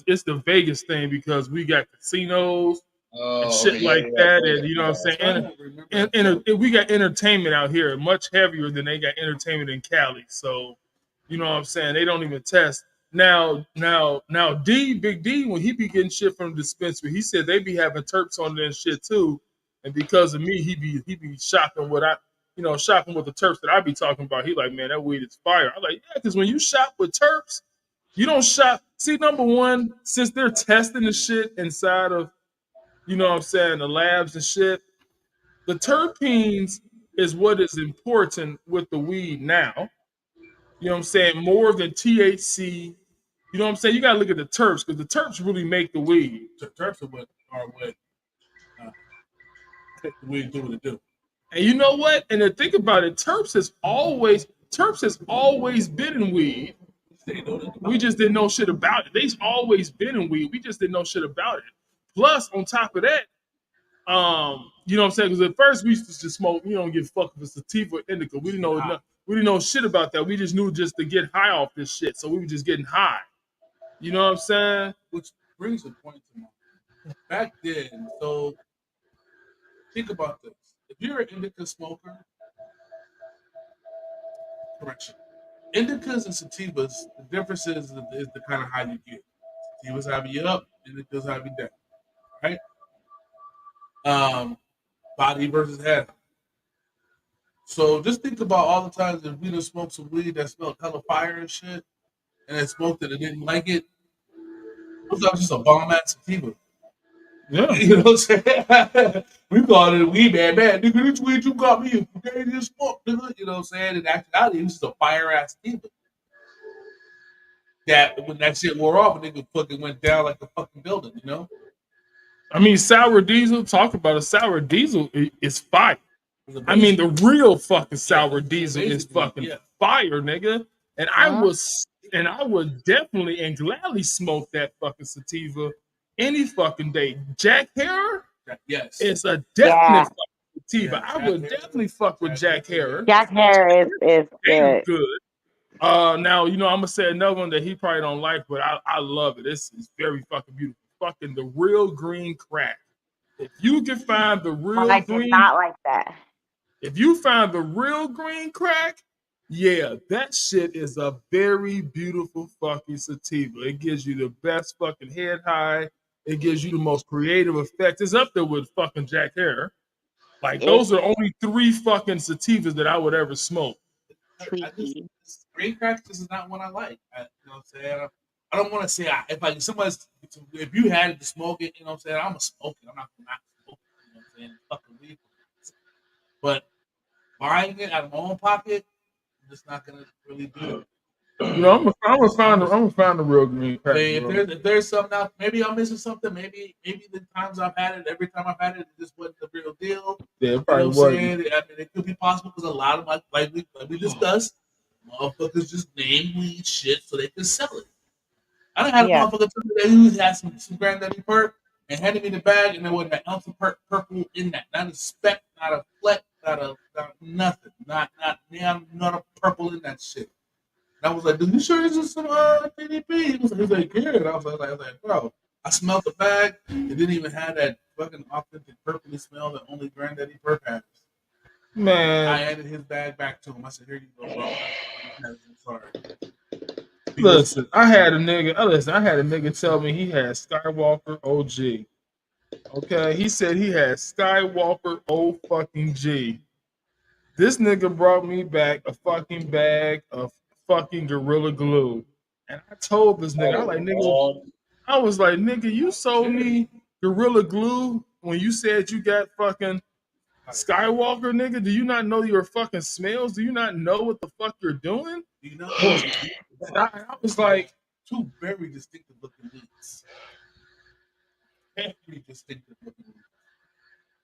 It's the Vegas thing because we got casinos and shit like that, and you know what I'm saying. And we got entertainment out here much heavier than they got entertainment in Cali. So, you know what I'm saying. They don't even test. Now, Big D, when he be getting shit from the dispensary, he said they be having terps on their shit too. And because of me, he be shopping with the terps that I be talking about. He like, man, that weed is fire. I'm like, yeah, because when you shop with terps, you don't shop. See, number one, since they're testing the shit inside of, you know what I'm saying, the labs and shit, the terpenes is what is important with the weed now. You know what I'm saying? More than THC. You know what I'm saying? You gotta look at the terps because the terps really make the weed. The terps are what the weed do what it do. And you know what? And to think about it, terps has always been in weed. We just didn't know shit about it. They've always been in weed. We just didn't know shit about it. Plus, on top of that, you know what I'm saying? Because at first we used to just smoke. We don't give a fuck if it's sativa or indica. We didn't know shit about that. We just knew just to get high off this shit. So we were just getting high. You know what I'm saying? Which brings a point to mind. Back then, so think about this. If you're an indica smoker, correction. Indicas and sativas, the difference is the kind of high you get. Sativas have you up, indicas have you down. Right? Body versus head. So just think about all the times that we done smoked some weed that smelled hella fire and shit, and then smoked it and didn't like it. It was just a bomb ass sativa. Yeah. You know what I'm saying? We called it a weed man. Nigga, this weed you got me. You just smoke, nigga. You know what I'm saying? In actuality, it was just a fire ass sativa. That when that shit wore off, a nigga fucking went down like a fucking building, you know? I mean, sour diesel, talk about a sour diesel is fire. I mean, the real fucking sour diesel is fucking fire, nigga. And I would definitely and gladly smoke that fucking sativa any fucking day. Jack Herer, yes, it's a definite fucking sativa. Yeah, I would definitely fuck with Jack Herer. Jack Herer is good. Now, I'm gonna say another one that he probably don't like, but I love it. It's very fucking beautiful. Fucking the real green crack. If you can find the real green, not like that. If you find the real green crack, yeah, that shit is a very beautiful fucking sativa. It gives you the best fucking head high. It gives you the most creative effect. It's up there with fucking Jack Herer. Like those are only 3 fucking sativas that I would ever smoke. Green crack, this is not one I like. You know what I'm saying? I don't want to say if you had to smoke it, you know what I'm saying? I'm gonna smoke it. I'm not gonna not smoke it. You know what I'm saying? Fucking weed. But buying it out of my own pocket, I'm just not gonna really do it. I'm gonna find the real green crack. If there's something out, maybe I'm missing something. Maybe the times I've had it, every time I've had it, it just wasn't the real deal. Yeah, it probably wasn't. I mean, it could be possible because a lot of my like we discussed, motherfuckers just name weed shit so they can sell it. I done had a motherfucker tell me that he had some granddaddy perk and handed me the bag, and there wasn't an ounce of purple in that. Not a speck, not a fleck, not nothing. Not a purple in that shit. And I was like, "Dude, you sure this is some PDP?" He was like, "Yeah." And I was like, "Bro, I smelled the bag. It didn't even have that fucking authentic purpley smell that only Granddaddy Perp has. Man, I handed his bag back to him. I said, "Here you go, bro. I'm sorry." listen, I had a nigga tell me he had Skywalker OG. Okay, he said he had Skywalker O fucking G. This nigga brought me back a fucking bag of fucking Gorilla Glue. And I told this nigga, I was like, nigga, you sold me Gorilla Glue when you said you got fucking Skywalker, nigga. Do you not know your fucking smells? Do you not know what the fuck you're doing? You know, I was like, two very distinctive looking meats. Very distinctive looking meats.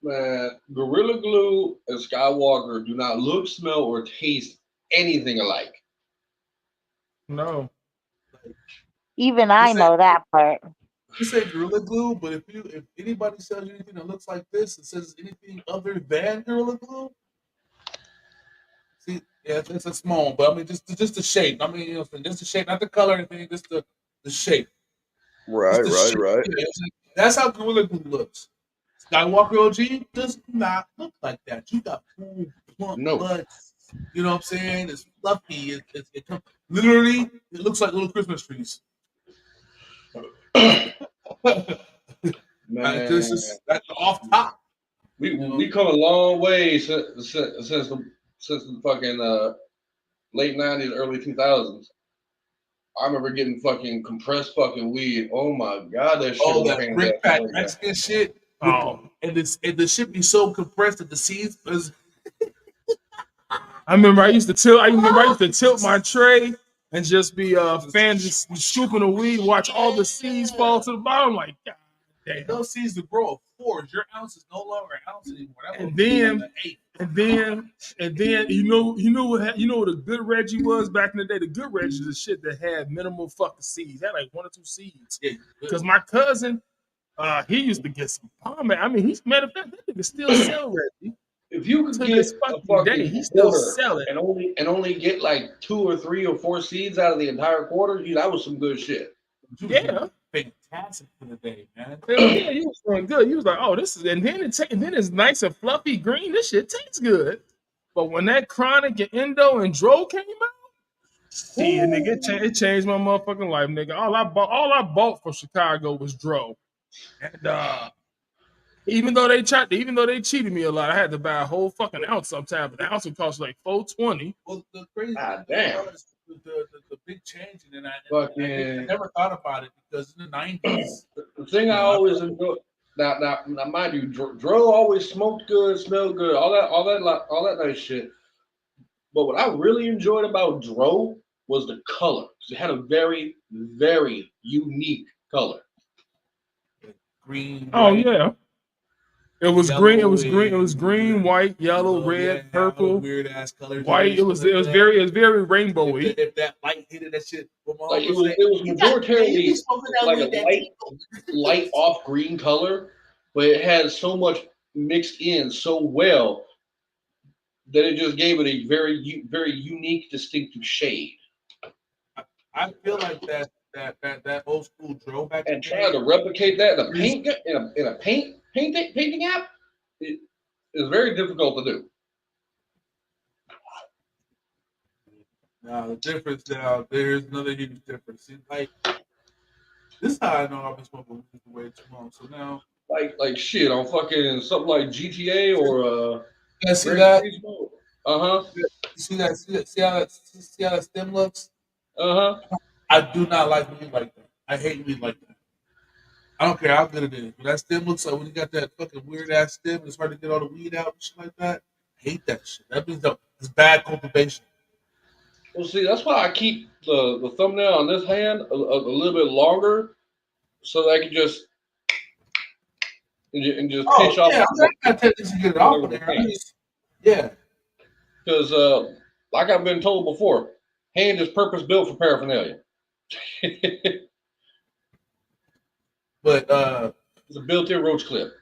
Man, Gorilla Glue and Skywalker do not look, smell, or taste anything alike. No. Even I know that part. You say Gorilla Glue, but if anybody sells you anything that looks like this and says anything other than Gorilla Glue, see, yeah, it's a small, but I mean just the shape. I mean, just the shape, not the color or anything, just the shape. Right. Yeah, that's how Gorilla Glue looks. Skywalker OG does not look like that. You got cool, plump blood. You know what I'm saying? It's fluffy. Literally, it looks like little Christmas trees. Man, that's off top. We come a long way since the fucking late '90s, early 2000s. I remember getting fucking compressed fucking weed. Oh my god, that shit! Oh, that brick pack Mexican shit. Oh, and the shit be so compressed that the seeds. I remember I used to tilt my tray and just be just scooping the weed, watch all the seeds fall to the bottom. Like, God damn. Those seeds to grow of fours. Your ounce is no longer an ounce anymore. And then you know what a good Reggie was back in the day. The good Reggie is the shit that had minimal fucking seeds. Had like 1 or 2 seeds. Because my cousin, he used to get some bomb. I mean, matter of fact, that nigga still sell Reggie. If you could get a fucking he still sell it and only get like 2 or 3 or 4 seeds out of the entire quarter, that was some good shit. Yeah, fantastic for the day, man. Hell yeah, you was doing good. You was like, oh, this is, and then it's nice and fluffy green. This shit tastes good. But when that Chronic and Endo and Dro came out, see, nigga, it changed my motherfucking life, nigga. All I bought from Chicago was Dro, and even though they cheated me a lot, I had to buy a whole fucking ounce sometimes. But the ounce would cost like $4.20. Well, the crazy damn. The big change, and I never thought about it because in the '90s, the thing I always enjoyed. Now, mind you, Dro always smoked good, smelled good, all that nice shit. But what I really enjoyed about Dro was the color. It had a very, very unique color. Green. Oh yeah. It was green. It was green. It was green, white, yellow, red, purple, weird ass colors. White. It was very rainbowy. If that light hit that shit, like it was majoritarily like a light off green color, but it had so much mixed in so well that it just gave it a very very unique, distinctive shade. I feel like that old school Dro back and trying to replicate that in a painting app, it is very difficult to do. Now the difference there's another huge difference. See, like this is how I know I've been smoking weed for way too long. So now like shit on fucking something like GTA or yeah, see that? Uh-huh. See that? See how that stem looks? Uh-huh. I do not like weed like that. I hate weed like that. I don't care how good it is. But that stem looks like when you got that fucking weird ass stem, it's hard to get all the weed out and shit like that. I hate that shit. That means it's bad cultivation. Well, see, that's why I keep the thumbnail on this hand a little bit longer, so that I can just pinch off. Yeah, I'm not telling you to get it off of there. Yeah. Because, like I've been told before, hand is purpose built for paraphernalia. But it's a built-in roach clip.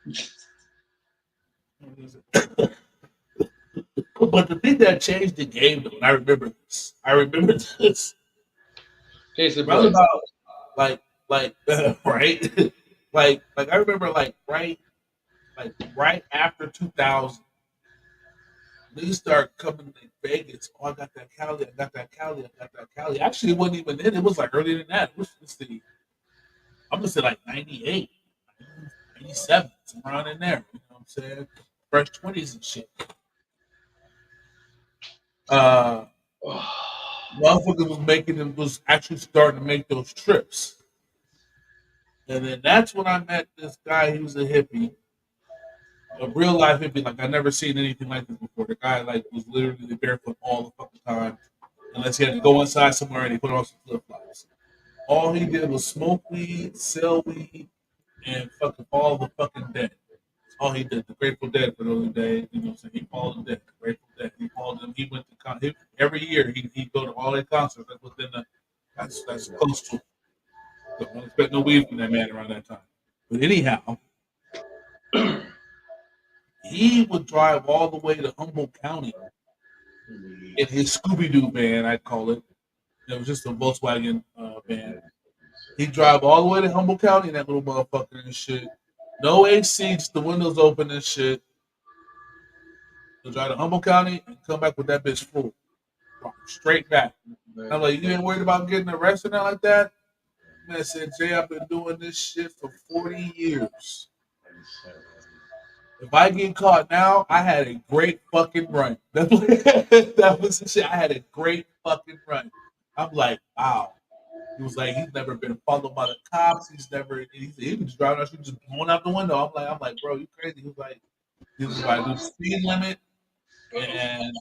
But the thing that changed the game, though, and I remember this. Case of right about like right, like I remember like right like right after 2000, they start coming to Vegas. Oh, I got that Cali. I got that Cali. I got that Cali. Actually, it wasn't even then. It was like earlier than that. It was just I'm gonna say like 98, 97, somewhere around in there. You know what I'm saying? Fresh 20s and shit. Motherfuckers was actually starting to make those trips. And then that's when I met this guy. He was a hippie, a real life hippie. Like I never seen anything like this before. The guy like was literally barefoot all the fucking time, unless he had to go inside somewhere and he put on some flip flops. All he did was smoke weed, sell weed, and fucking follow the fucking dead. That's all he did. The Grateful Dead for those days, you know, so he followed the dead. The Grateful Dead. He followed them. He went to every year. He'd go to all their concerts. That's within that's close to. So don't expect no weed from that man around that time. But anyhow, he would drive all the way to Humboldt County in his Scooby Doo van, I'd call it. It was just a Volkswagen van. He'd drive all the way to Humboldt County in that little motherfucker and shit. No AC, just the windows open and shit. He'll drive to Humboldt County and come back with that bitch full. Straight back. I'm like, you ain't worried about getting arrested or like that? Man said, Jay, I've been doing this shit for 40 years. If I get caught now, I had a great fucking run. That was the shit. I had a great fucking run. I'm like, wow. He was like, he's never been followed by the cops. He was just driving down the street, just blowing out the window. I'm like, bro, you crazy? He was like, I do the speed limit, and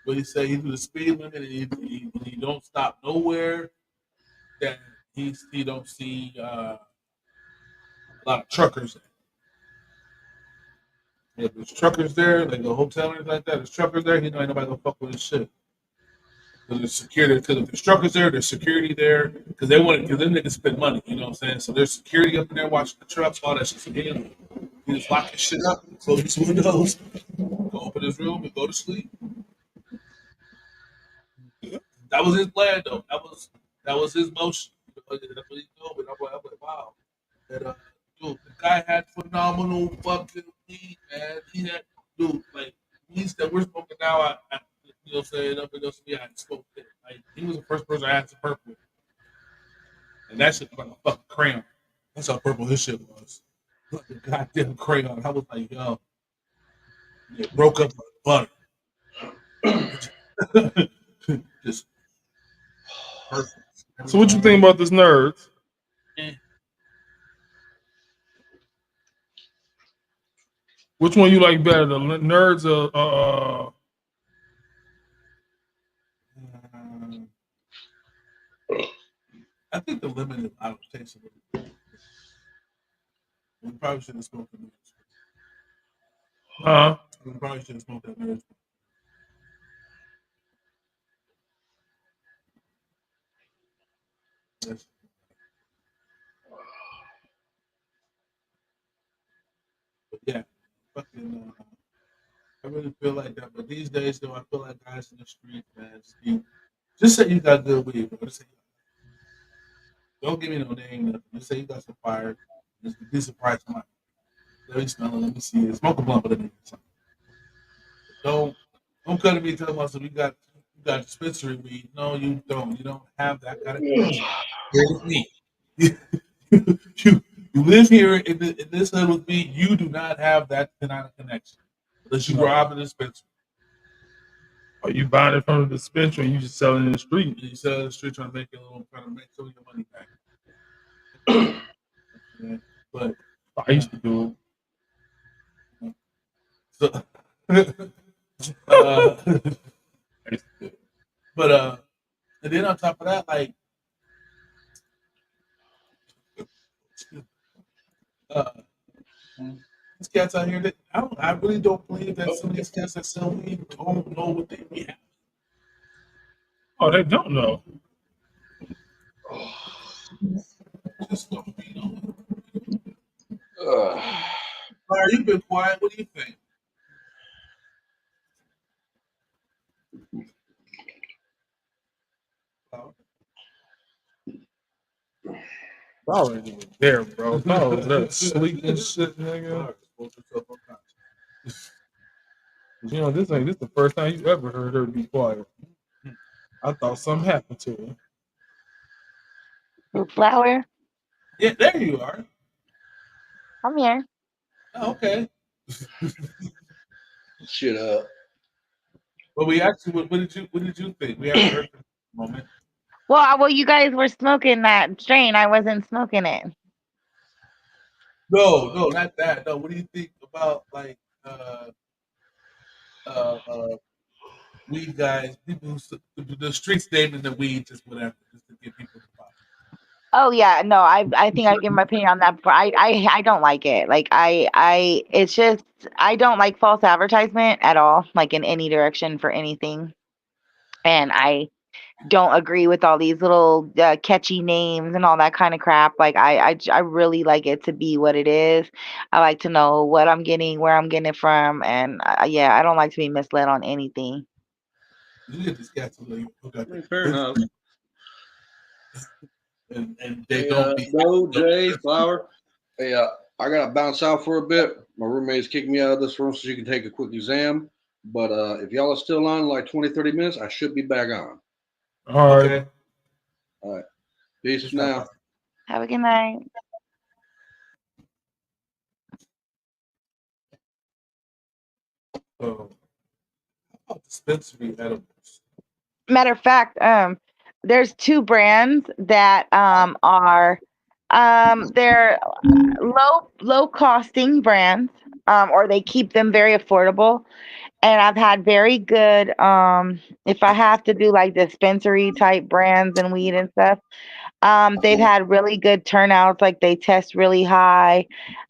what he said, he do the speed limit, and he don't stop nowhere. That he don't see a lot of truckers. If there's truckers there, like a hotel or anything like that, there's truckers there, he know ain't nobody gonna fuck with his shit. Because there's security, because if there's truckers there, there's security there, because because them niggas spend money, you know what I'm saying? So there's security up in there watching the trucks, all that shit. So he just lock his shit up, close his windows, go open his room and go to sleep. That was his plan though. That was his motion. That's what he told me. I'm like, wow. That dude, the guy had phenomenal fucking weed, man. He had like weeds that we're smoking now. You know what I'm saying? Up in those, I smoked it. Like he was the first person I had to purple, and that shit was like a fucking crayon. That's how purple his shit was. Like a goddamn crayon. I was like, yo, it broke up like butter. Just perfect. So what you think about this Nerds? Which one you like better, the Nerds or I think the limited out of taste of it. We probably should have smoked the Nerds. We probably should have smoked that Nerds. Yes. But yeah, fucking. I really feel like that. But these days, though, I feel like guys in the street, man, just say you got good weed, bro. Don't give me no name. Nothing. Just say you got some fire. Just be surprised. Let me smell it. Let me see it. Smoke a blunt with it. Don't come to me telling us that you got dispensary weed. No, you don't. You don't have that kind of connection. Here with me. You live here in this hood with me. You do not have that kind of connection unless you rob a dispensary. Are you buying it from the dispensary and you just selling it in the street? You sell it in the street trying to make some of your money back. Yeah, but I used to do it. So, but and then on top of that, like these cats out here that I really don't believe that some of these cats that sell weed don't know what they be having. Oh, they don't know. Just don't be knowing. Larry, you've been quiet. What do you think? Flower ain't even there, bro. Flower was there sleep and shit, nigga. You know, this the first time you ever heard her be quiet. I thought something happened to her. Flower, Yeah, there you are. I'm here. Oh, okay. Shit up. But we actually, what did you think? We haven't heard from the moment. Well, you guys were smoking that strain. I wasn't smoking it. No, not that. No, what do you think about like uh, uh, weed guys, people who the streets naming the weed just whatever, just to get people to buy. Oh yeah, no, I think I give my opinion on that before. I don't like it. Like it's just I don't like false advertisement at all, like in any direction for anything. And I don't agree with all these little catchy names and all that kind of crap. Like I really like it to be what it is. I like to know what I'm getting, where I'm getting it from, and yeah, I don't like to be misled on anything. You get these cats who got Fair enough. and they Hey, don't be Jay, Flower. Hey, I gotta bounce out for a bit. My roommate's kicked me out of this room so she can take a quick exam. But if y'all are still on like 20, 30 minutes, I should be back on. All right. Okay. All right. Peace now. Have a good night. So, how about dispensary edibles? Matter of fact, there's two brands that are they're low costing brands, or they keep them very affordable. And I've had very good if I have to do like dispensary type brands and weed and stuff, they've had really good turnouts, like they test really high.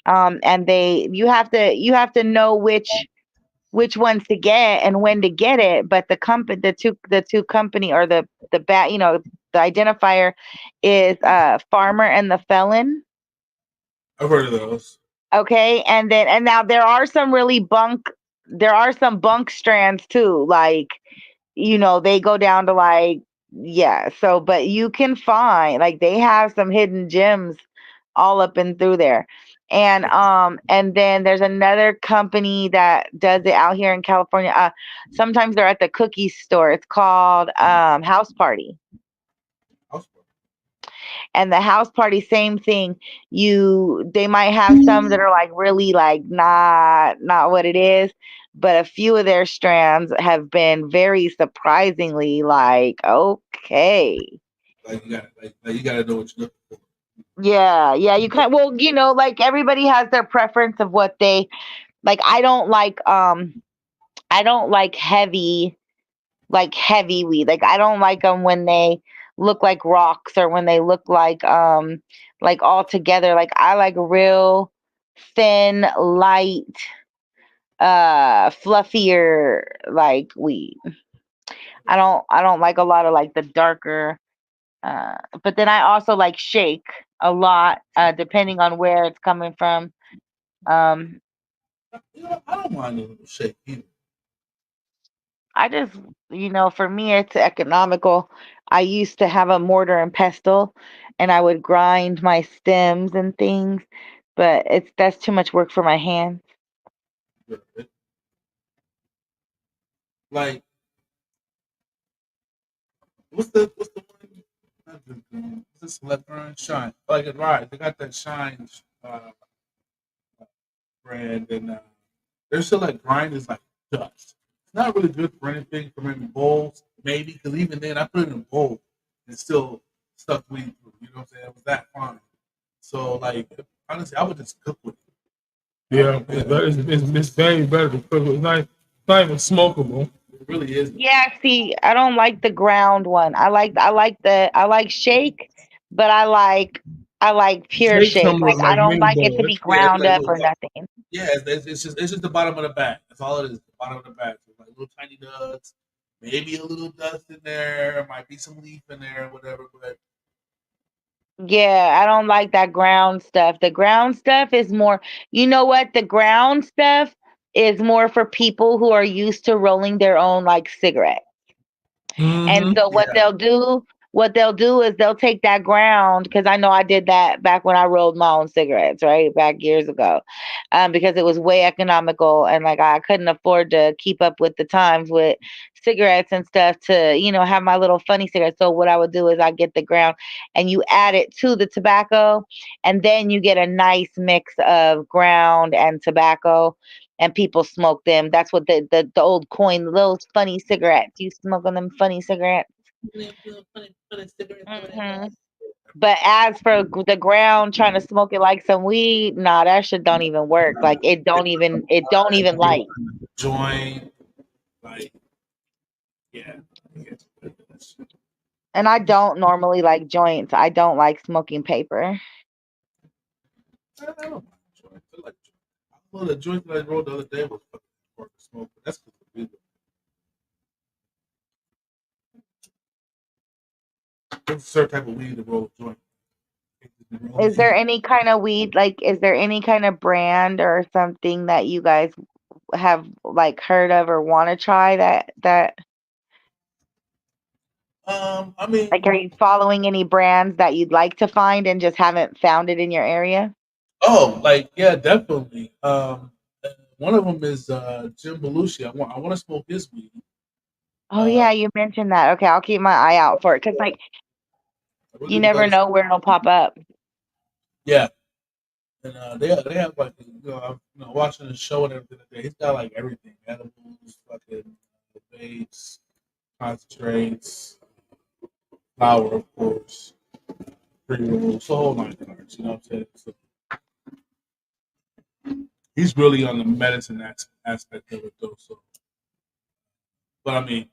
And they you have to know which ones to get and when to get it. But the two company, or the bat, the identifier is Farmer and the Felon. I've heard of those. Okay, and now there are some bunk strands too, like they go down to like, yeah, so but you can find, like, they have some hidden gems all up and through there. And then there's another company that does it out here in California. Sometimes they're at the cookie store. It's called House Party. And the House Party, same thing. They might have some that are like really like not what it is, but a few of their strands have been very surprisingly like okay. Like you gotta know what you're looking for. Yeah, you can, well, like everybody has their preference of what they like. I don't like heavy weed. Like I don't like them when they look like rocks, or when they look like all together. Like I like real thin, light, fluffier like weed. I don't like a lot of like the darker but then I also like shake a lot, depending on where it's coming from. Um I don't mind a little shake either. I just, for me, it's economical. I used to have a mortar and pestle, and I would grind my stems and things, but that's too much work for my hands. Like what's the one? What's this Select Burn Shine? Like it right. They got that Shine brand, and they're still like grind is like dust. It's not really good for anything for maybe bowls, maybe, because even then I put it in a bowl and still stuck weed through. You know what I'm saying? It was that fine. So like honestly, I would just cook with it. Yeah, it's very better to cook. It's not even smokable. It really is. Yeah, see, I don't like the ground one. I like shake, but I like pure Shake shake. some Like look I like don't mini like it to be bowl. Yeah, it's ground like up little. or nothing. Yeah, it's just the bottom of the bag. That's all it is. The bottom of the bag. So like little tiny nuts, maybe a little dust in there, might be some leaf in there, whatever. But Yeah, I don't like that ground stuff. The ground stuff is more, you know what? The ground stuff is more for people who are used to rolling their own like cigarette. And Mm-hmm. so what yeah, they'll do what they'll do is they'll take that ground, because I know I did that back when I rolled my own cigarettes, right, back years ago, because it was way economical, and like I couldn't afford to keep up with the times with cigarettes and stuff to have my little funny cigarettes. So what I would do is I get the ground and you add it to the tobacco, and then you get a nice mix of ground and tobacco, and people smoke them. That's what the old coin, those funny cigarettes. You smoke on them funny cigarettes. Hmm. But as for the ground, trying to smoke it like some weed, nah, that shit don't even work. Like it don't even light. Joint, like, yeah. And I don't normally like joints. I don't like smoking paper. I don't mind joint. I like joint. I know the joint that I rolled the other day was fucking hard to smoke, but that's because of the weed. There's a certain type of weed to roll a joint. Is there any kind of weed, like, is there any kind of brand or something that you guys have like heard of or want to try that I mean, like, are you following any brands that you'd like to find and just haven't found it in your area? like, yeah, definitely. One of them is Jim Belushi. I want to smoke his weed. Oh yeah, you mentioned that. Okay, I'll keep my eye out for it, because like I you really would never love to. know where it'll pop up. Yeah, and they have like I'm watching the show and everything. He's got like everything: edibles, fucking vapes, concentrates, flour, of course, pre rolls, the whole nine yards. You know what I'm saying? So he's really on the medicine aspect of it, though. So, but I mean,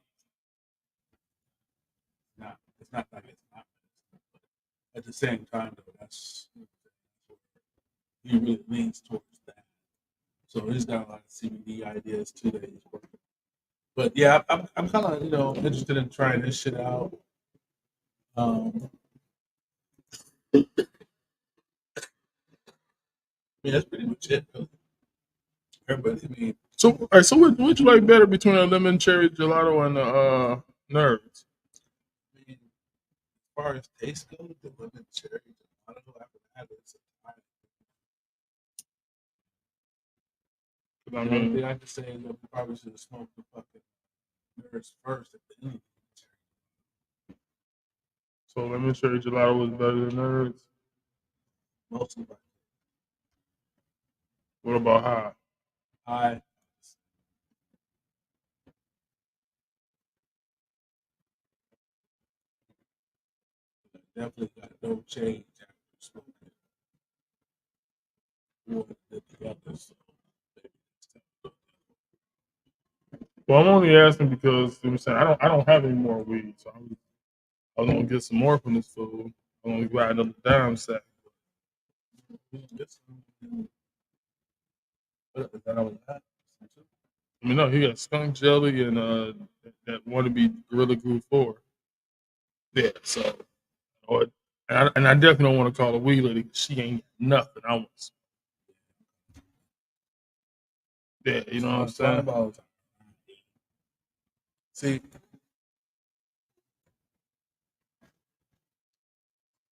it's not like it's not medicine. But at the same time, though, that's he really leans towards that. So he's got a lot of CBD ideas too that he's working. But yeah, I'm kind of interested in trying this shit out. I mean, that's pretty much it. Really. Everybody, I mean, So, all right, so what you like better between a lemon cherry gelato and the nerds? as far as taste goes, the lemon cherry, I don't know. After that, it's I the only mean, thing I can say is that we probably should have smoked the fucking nerds first at the end. so lemon cherry gelato is better than nerds. Mostly, but What about high? I definitely got no change after smoking one than the other. So maybe next time. Well, I'm only asking because I'm saying I don't have any more weed, so I was gonna get some more from this food. I'm gonna buy another dime sack. Yes. But is that all that? I mean, no, he got skunk jelly and that wannabe Gorilla Glue 4. Yeah, so or, and I definitely don't want to call a weed lady 'cause she ain't nothing. I want, yeah, you know what I'm Talking saying. about. See,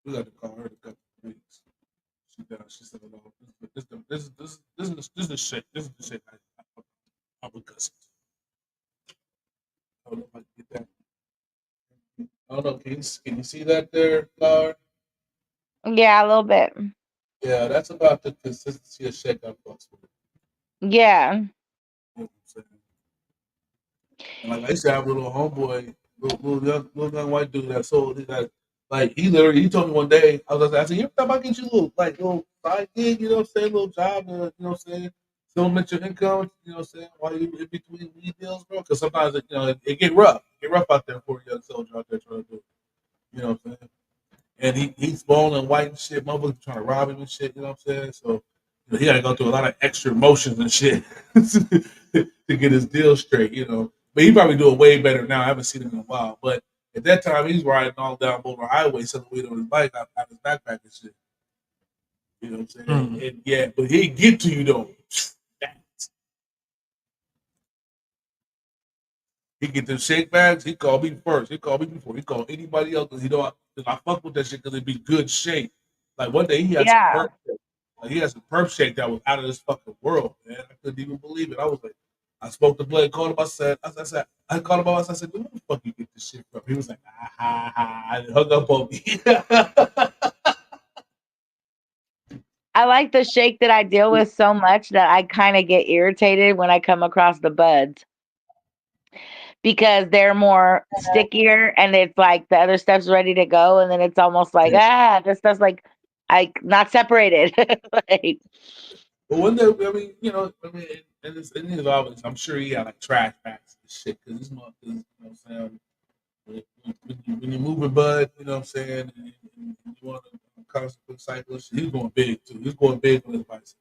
we got to call her in a couple of weeks. She does. She said, "No, this is the shit. This is the shit. I'm a cousin. I don't know if I can get that. I don't know. Can you see that there, Flower? Yeah, a little bit. Yeah, that's about the consistency of shake I fucks with. Yeah. You know what I'm saying? And like I used to have a little homeboy, little young white dude that sold. He got like he told me one day. I said, you ever thought about getting you a little side gig? You know what I'm saying? Little job. You know what I'm saying? Supplement your income. You know what I'm saying? While you in between weed deals, bro. Because sometimes it get rough. Get rough out there for a young soldier out there trying to do it. You know what I'm saying? And he's bald and white and shit. Motherfuckers trying to rob him and shit. You know what I'm saying? So he got to go through a lot of extra emotions and shit to get his deal straight. But he probably do it way better now. I haven't seen him in a while. But at that time, he's riding all down Boulder Highway, selling weed on his bike out his backpack and shit. You know what I'm saying? Mm. And yeah, but he get to you though. He get them shake bags. He called me first. He called me before. He called anybody else because I fuck with that shit because it be good shake. Like one day he had some Yeah. perp shake. Like he had some perp shake that was out of this fucking world, man. I couldn't even believe it. I was like, I spoke to Blake, called him. I called him. I said, dude, where the fuck you get this shit from? He was like, and hung up on me. I like the shake that I deal with so much that I kind of get irritated when I come across the buds because they're more stickier and it's like the other stuff's ready to go and then it's almost like this stuff's like not separated. Like, but one day, I mean, and it's always, I'm sure he had like trash bags and shit because this motherfucker, you know what I'm saying? When you're moving bud, you know what I'm saying, and you want a constant cyclist, he's going big too. He's going big on his bicycle.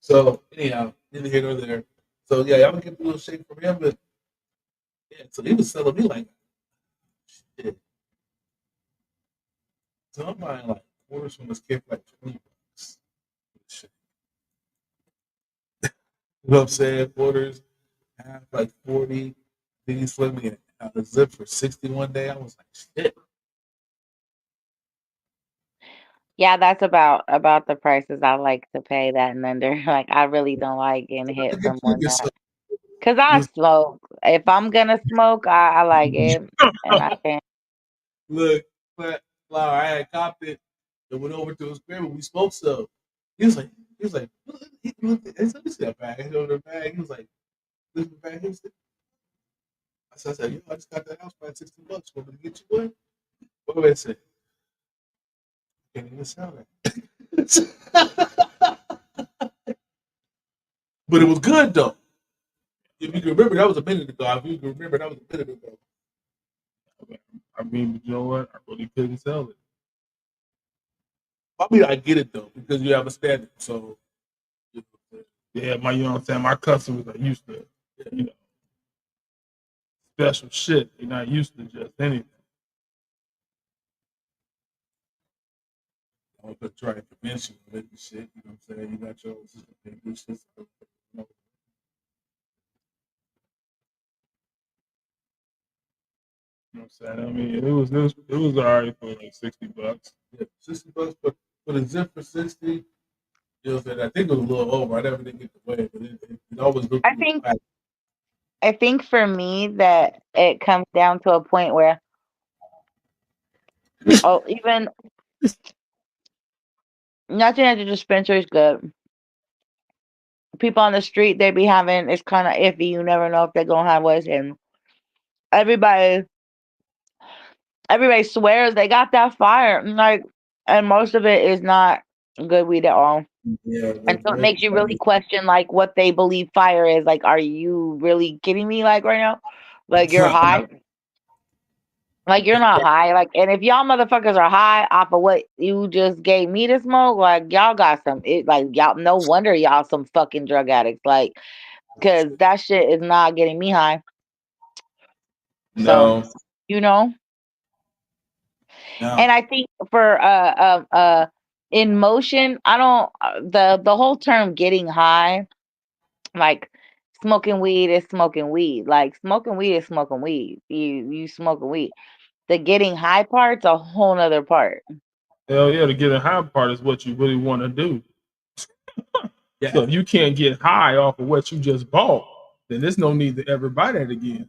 So anyhow, neither here nor there. So yeah, I'm gonna get a little shake from him, but yeah, so he was selling me like shit. So I'm buying like quarters from this kid for like $20. Shit. You know what I'm saying? Quarters, half like 40. Then he slipped me a zip for 60 one day. I was like, shit. yeah, that's about the prices I like to pay that and under. Like I really don't like getting So hit I for get more you than get that. some. Cause I Look, smoke. If I'm gonna smoke, I like it, and I can. look, Flower, I had copped it and went over to his crib and we smoked some. He was like, he looked at, let me see that bag. I hit over the bag. He was like, this is the bag. I said, yo, I just got that house by $60. Want me to get you one? What did I say? Can't even sell that. But it was good though. If you can remember, that was a minute ago. If you can remember, that was a minute ago. I mean, you know what? I really couldn't sell it. I mean, I get it though because you have a standard. So, Yeah, you know what I'm saying? My customers are used to, you know, special shit. They're not used to just anything. I'm gonna try to convince you of it and shit. You know what I'm saying? You got your own system. You know, You know what I'm saying? I mean, it was all right for like $60. yeah, $60 for the zip for 60. You know what I'm saying? I think it was a little over. I never did get the way, but it always looked a I little think fat. I think for me that it comes down to a point where even nothing at the dispensary is good. People on the street they be having it's kind of iffy. You never know if they're gonna have what's in. Everybody everybody swears they got that fire, and most of it is not good weed at all. Yeah, And so it makes you really like, question like what they believe fire is. Like, are you really kidding me? Like right now, like you're high. Like you're not high. Like, and if y'all motherfuckers are high off of what you just gave me to smoke, like y'all got like y'all. No wonder y'all some fucking drug addicts. Like, cause that shit is not getting me high. So, No. you know. now, And I think for in motion, I don't the whole term getting high, like smoking weed is smoking weed. Like smoking weed is smoking weed. You smoking weed. The getting high part's a whole nother part. Hell yeah, to get a high part is what you really want to do. yeah, So if you can't get high off of what you just bought, then there's no need to ever buy that again.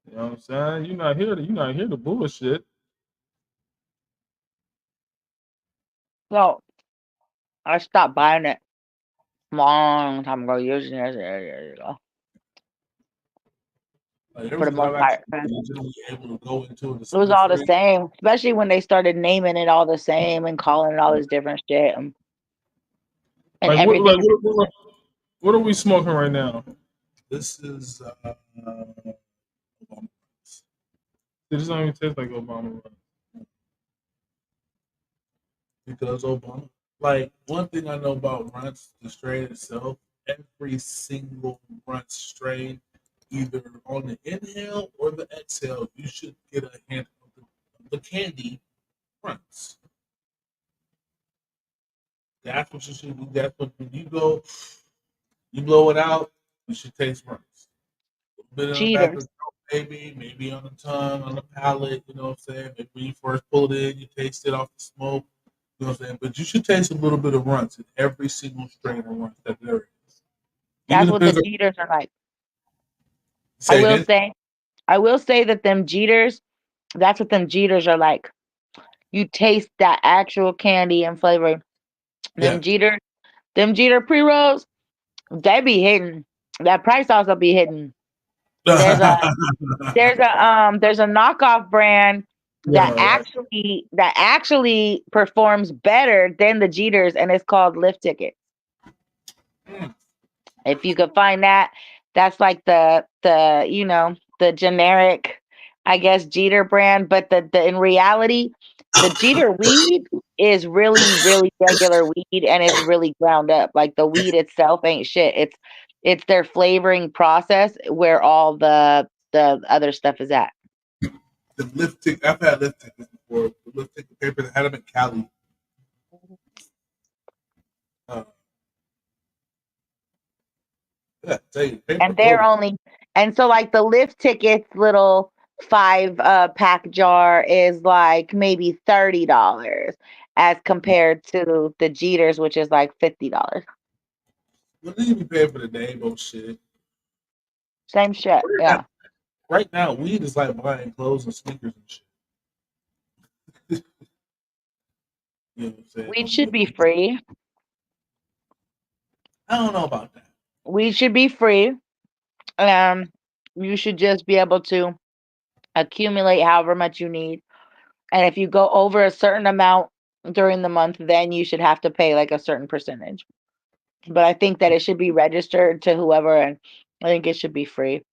You know what I'm saying? You're not here to bullshit. So I stopped buying it long time ago, years ago, like, ever for the since most I've actually part. 'Cause been legitimately able to go into a it was all the dispensary, same, especially when they started naming it all the same and calling it all this different shit and Like everything. what are we smoking right now? this is It just don't even taste like Obama. because Obama. Like one thing I know about runts, the strain itself, every single runt strain, either on the inhale or the exhale, you should get a hint of the candy runts. That's what you should do. That's what when you blow it out. You should taste rice. A bit on the back of the Cheaters. throat, maybe on the tongue, on the palate. You know what I'm saying? Maybe when you first pull it in, you taste it off the smoke. You know what I'm saying? But you should taste a little bit of runts in every single strain of runts that there is. Even That's if what the there's a cheaters are like. I say will again. say, I will say that them Jeters, that's what them Jeters are like. You taste that actual candy and flavor. Yeah. Them Jeter pre rolls, they be hidden. That price also be hidden. There's a there's a knockoff brand that Yeah, right. actually performs better than the Jeters, and it's called Lift Ticket. Mm. If you could find that, that's like the generic, I guess, Jeter brand. But the in reality, the Jeter weed is really regular weed, and it's really ground up. Like the weed itself ain't shit. It's their flavoring process where all the other stuff is at. The lift tick. I've had lift tickets before. The lift ticket paper that had them in Cali. Uh, yeah, tell you, paper And they're gold. only and so like the lift tickets little 5 pack jar is like maybe $30 as compared to the Jeters, which is like $50. What do you be paying for the name of shit? Same shit. Yeah. Right now, weed is like buying clothes and sneakers and shit. You know what I'm saying? Weed should be free. I don't know about that. Weed should be free. Um you should just be able to accumulate however much you need. And if you go over a certain amount during the month, then you should have to pay like a certain percentage. But I think that it should be registered to whoever, and I think it should be free.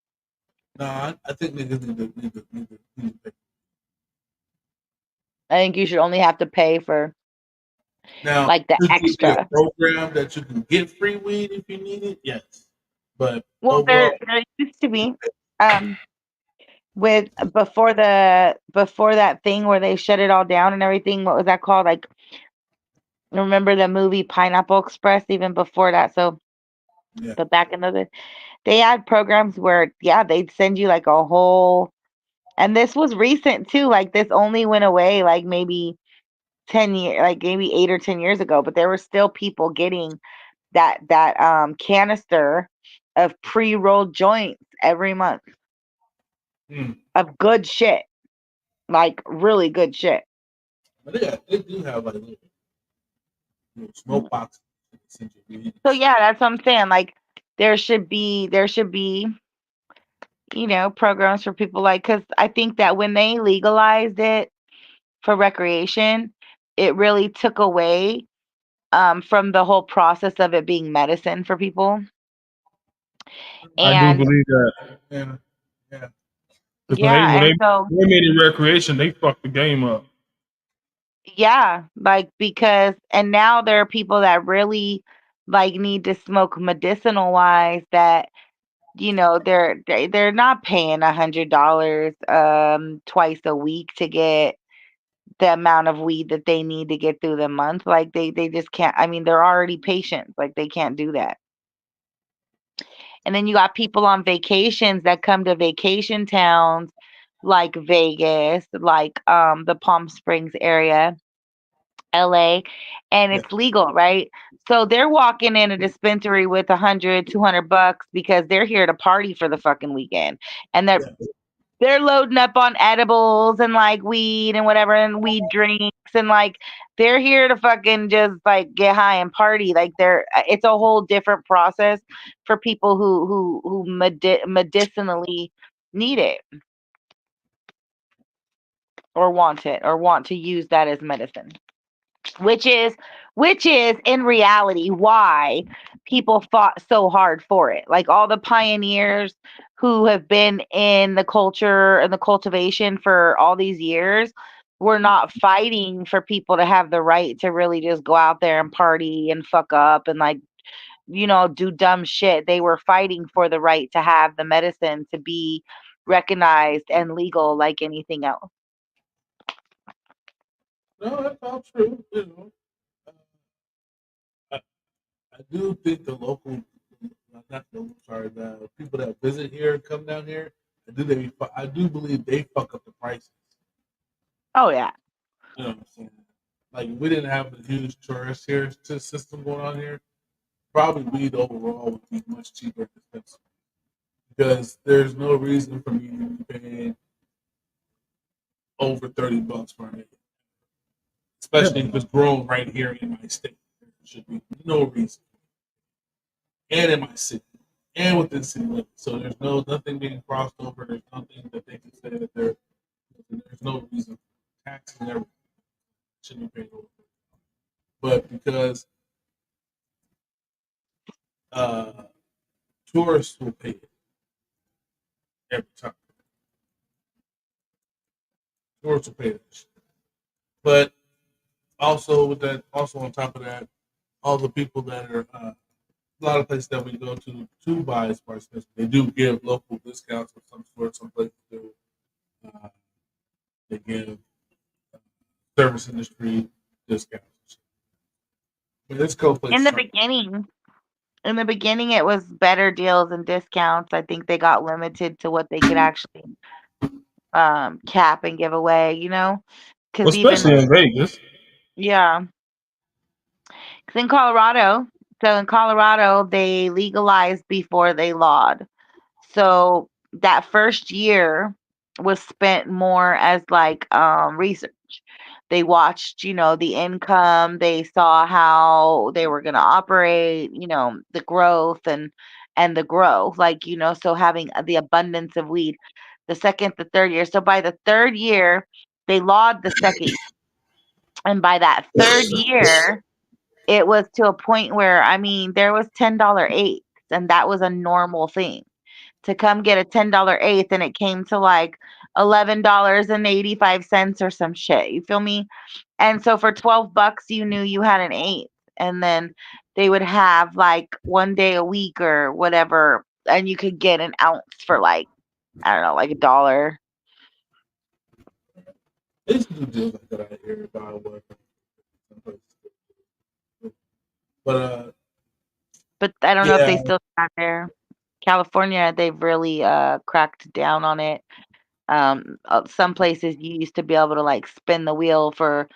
No, I think niggas need to pay. I think you should only have to pay for Now, like the should there be a extra. program that you can get free weed if you need it? Yes. But Well, overall, there used to be um with before that thing where they shut it all down and everything. What was that called? Like remember the movie Pineapple Express? Even before that, so yeah. but back in the day, they had programs where they'd send you like a whole. And this was recent too. Like this only went away like maybe 10 years, like maybe 8 or 10 years ago. But there were still people getting that canister of pre-rolled joints every month Hmm. of good shit, like really good shit. But yeah, they do have like little Mm. smoke boxes that send you weed and So shit. yeah, that's what I'm saying. Like there should be programs for people like because I think that when they legalized it for recreation, it really took away from the whole process of it being medicine for people. I do And believe that. Yeah. Yeah. Because yeah, and so when they made it recreation, they fucked the game up. yeah, like because and now there are people that really like need to smoke medicinal wise that they're not paying $100 twice a week to get the amount of weed that they need to get through the month. Like they just can't. I mean, they're already patients. Like they can't do that. And then you got people on vacations that come to vacation towns like Vegas, like the Palm Springs area, LA, and Yeah. it's legal, right? So they're walking in a dispensary with 100, $200 because they're here to party for the fucking weekend. And they're Yeah. they're loading up on edibles and like weed and whatever and weed drinks and like they're here to fucking just like get high and party. Like it's a whole different process for people who medicinally need it or want to use that as medicine. Which is in reality why people fought so hard for it. Like all the pioneers who have been in the culture and the cultivation for all these years were not fighting for people to have the right to really just go out there and party and fuck up and like do dumb shit. They were fighting for the right to have the medicine to be recognized and legal like anything else. No, that's all true. I do think the local, not local, sorry, the people that visit here and come down here, I do believe they fuck up the prices. Oh yeah. You know what I'm saying? Like we didn't have a huge tourist here system going on here. Probably weed overall would be much cheaper and expensive because there's no reason for me to be paying over $30 for an acre, especially if it's grown right here in my state. There should be no reason, and in my city, and within city limits. So there's nothing being crossed over. There's nothing that they can say that there's no reason. Taxes and everything should be paid over. But because uh, tourists will pay it every time. Tourists will pay it. But also with that, also on top of that, all the people that are a lot of places that we go to buy as far as this, they do give local discounts of some sort. Some places do. Uh, they give service industry discounts. But it's cool place. In the beginning, it was better deals and discounts. I think they got limited to what they could actually cap and give away. You know, because especially even in Vegas. yeah, because in Colorado, they legalized before they lawed. So that first year was spent more as like research. They watched, the income, they saw how they were going to operate, the growth and the growth, like, so having the abundance of weed. The second, the third year. So by the third year, they lawed the second, and by that third year, it was to a point where, I mean, there was $10 eighths, and that was a normal thing to come get a $10 eighth, and it came to like $11.85 or some shit. You feel me? And so for $12, you knew you had an eighth. And then they would have like one day a week or whatever, and you could get an ounce for like, I don't know, like $1. They used to do deals like that out here about what some places do. But But I don't know if yeah, they still got there. California, they've really cracked down on it. Some places you used to be able to like spin the wheel for,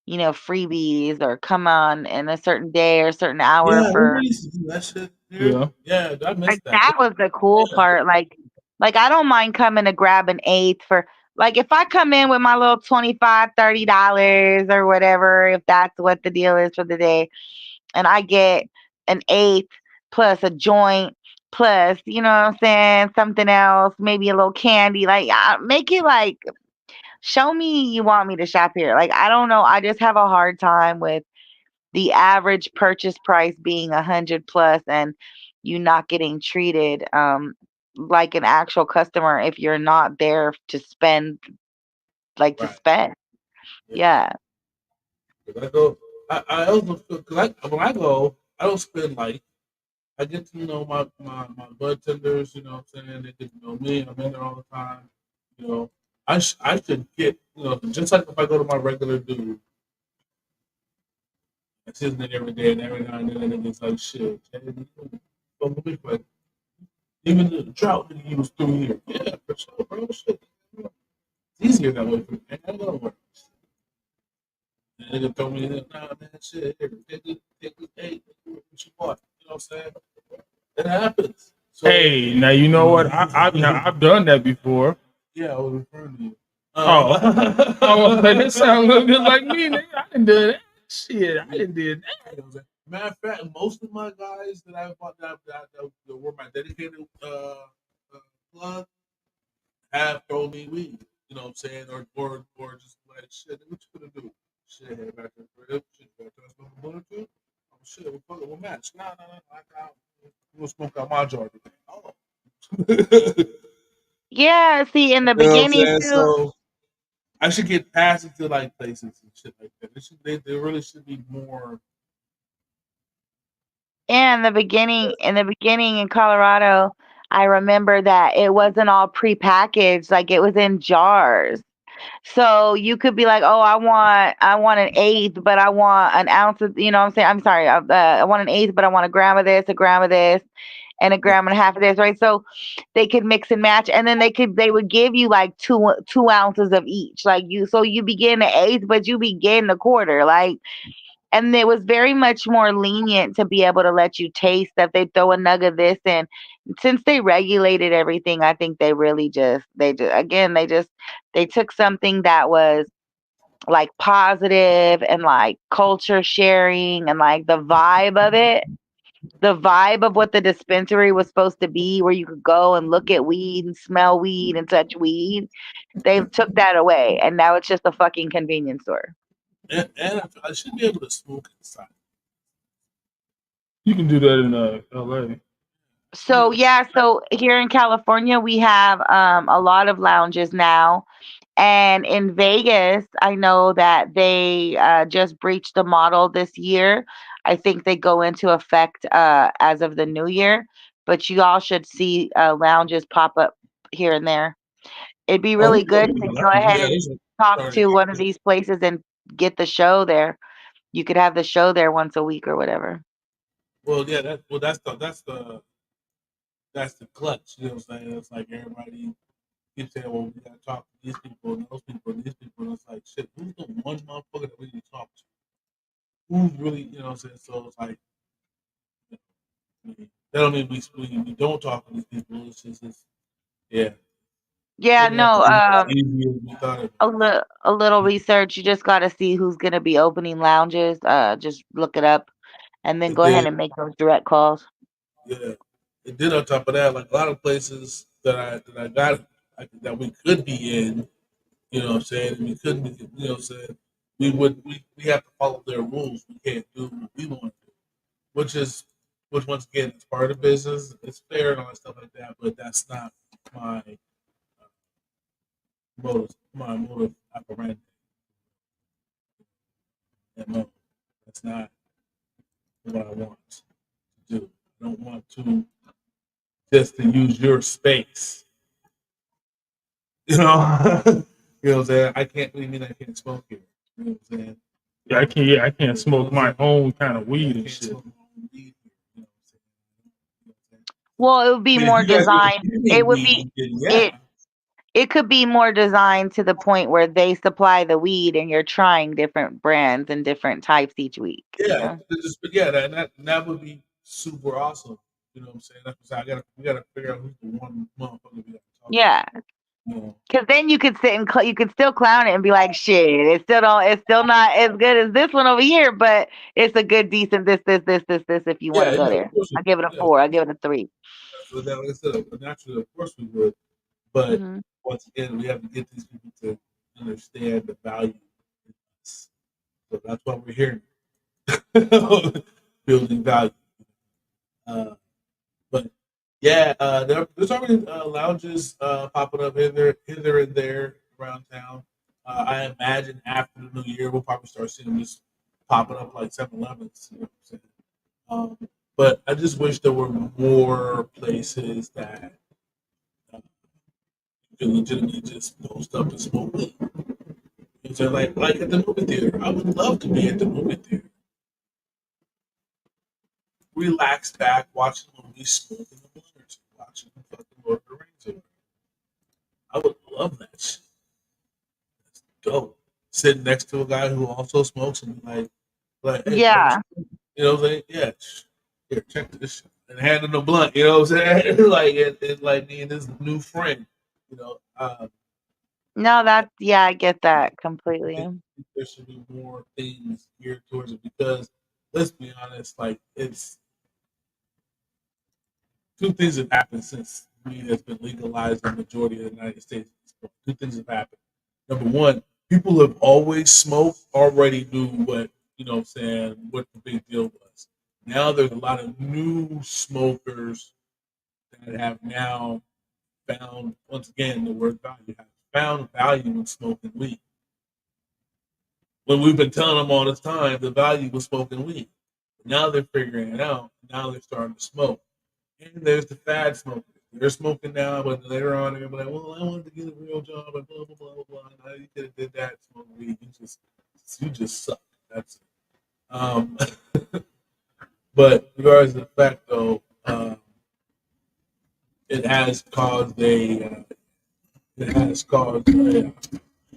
freebies, or come on in a certain day or a certain hour yeah, for, everybody used to do that shit here. Yeah. Yeah, I missed like, that. that was the cool Yeah, part. Like I don't mind coming to grab an eighth for, like, if I come in with my little 25, $30 or whatever, if that's what the deal is for the day, and I get an eighth plus a joint plus, you know what I'm saying, something else, maybe a little candy, like, make it like, show me you want me to shop here. Like, I don't know. I just have a hard time with the average purchase price being 100 plus, and you not getting treated like an actual customer if you're not there to spend, like, to right. spend. Yeah. Yeah. 'Cause I go, I also feel because when I go, I don't spend like I get to know my bud tenders. You know what I'm saying? They get to know me. I'm in there all the time. You know, I should get just like if I go to my regular dude, I sit there every day and every now and then and it's like shit. Hey, fuck with me, but even the drought that he was through here, yeah, for sure, bro. Shit, it's easier that way for me. I know what. And they throw me in there, nah, man, shit, here, take this, hey, what you want? You know what I'm saying? It happens. So, Hey, now you know what? I've done that before. yeah, I was referring to you. Oh, I was like, that sound a little bit like me, nigga. I didn't do that. Shit, I didn't do that. Matter of fact, most of my guys that I bought that were my dedicated plug have thrown me weed. You know what I'm saying? Or just like shit, what you gonna do? Shit, head back to the crib. Shit, back to smoke a blunt or two. Oh shit, we'll match. No. We'll smoke out my jar today. Oh. Yeah. See, in the You know what I'm beginning saying? too, So I should get passed into like places and shit like that. They really should be more. yeah, in the beginning in Colorado, I remember that it wasn't all prepackaged, like it was in jars. So you could be like, oh, I want an eighth, but I want an ounce of, you know what I'm saying? I'm sorry, I want an eighth, but I want a gram of this, and a gram and a half of this, right? So they could mix and match, and then they would give you like 2 ounces of each, like so you begin the eighth, but you begin the quarter, like. And it was very much more lenient to be able to let you taste that they throw a nug of this in. Since they regulated everything, I think they really they took something that was like positive and like culture sharing and like the vibe of it, the vibe of what the dispensary was supposed to be, where you could go and look at weed and smell weed and touch weed. They took that away, and now it's just a fucking convenience store. And I should be able to smoke inside. You can do that in LA. So yeah, so here in California we have a lot of lounges now. And in Vegas, I know that they just breached the model this year. I think they go into effect as of the new year, but you all should see lounges pop up here and there. It'd be Oh, really good to go ahead yeah, and these talk started. to one of these places and get the show there. You could have the show there once a week or whatever. Well, yeah, that's the clutch. You know what I'm saying? It's like everybody keeps saying, well, we gotta talk to these people and those people and these people, and it's like, shit, who's the one motherfucker that we need to talk to? Who's really, you know what I'm saying? So it's like, that don't mean we don't talk to these people. It's just, yeah. Yeah, Maybe not no, as easy as we thought it was. a little research. You just got to see who's going to be opening lounges. Just look it up and then It go ahead did, and make those direct calls. yeah. It did on top of that, like a lot of places that I got that we could be in, you know what I'm saying? We couldn't, you know what I'm saying? We have to follow their rules. We can't do what we want to do, which is, which once again, it's part of the business. It's fair and all that stuff like that, but that's not my my motive operandi. And no, that's not what I want to do. I don't want to just to use your space. You know, you know what I'm saying? I can't. What do you mean I can't smoke here? You know what I'm saying? Yeah, I can't. Yeah, I can't smoke my own kind of I weed and can't shit. smoke my own weed here. You know what I'm saying? Well, it would be I mean, if more you guys want designed. to give It me would be weed, then it yeah, it could be more designed to the point where they supply the weed and you're trying different brands and different types each week, you yeah, know? yeah, that would be super awesome. You know what I'm saying? That's what we gotta figure out who's the one motherfucker we gotta talk to. Yeah, You know, because then you could sit and you could still clown it and be like, "Shit, it's still not as good as this one over here, but it's a good, decent this. If you want to yeah, go yeah, of there, course, I give it a yeah, of 4. I course. give it a 3." So then, like I said, naturally, of course we would. But Hmm. once again, we have to get these people to understand the value in us. So that's why we're here, building value. Uh, but yeah, there's already lounges popping up hither and there around town. I imagine after the new year, we'll probably start seeing this popping up like 7-Elevens. You know what I'm saying? But I just wish there were more places that you could legitimately just post up and smoke weed. So like at the movie theater, I would love to be at the movie theater, relax back, watching the movie, smoking the blunt or two, watching the fucking Lord of the Rings. I would love that shit. It's dope. Sitting next to a guy who also smokes and be like, hey, bro, Yeah. you know what I'm saying? Yeah, here, check this shit. And handing the blunt, you know what I'm saying? like it like me and this new friend, you know. No, I get that I completely. think there should be more things geared towards it because let's be honest, like it's two things have happened since weed has been legalized in the majority of the United States. Two things have happened. Number one, people have always smoked, already knew what, you know what I'm saying, what the big deal was. Now there's a lot of new smokers that have now found, once again, the word value, have found value in smoking weed. When we've been telling them all this time, the value was smoking weed. Now they're figuring it out. Now they're starting to smoke. And there's the fad smokers. they're smoking now, but later on they're like, well, I wanted to get a real job and blah blah blah blah blah. Now you could have did that, smoke weed. You just suck. That's it. But regardless of the fact, though, it has caused a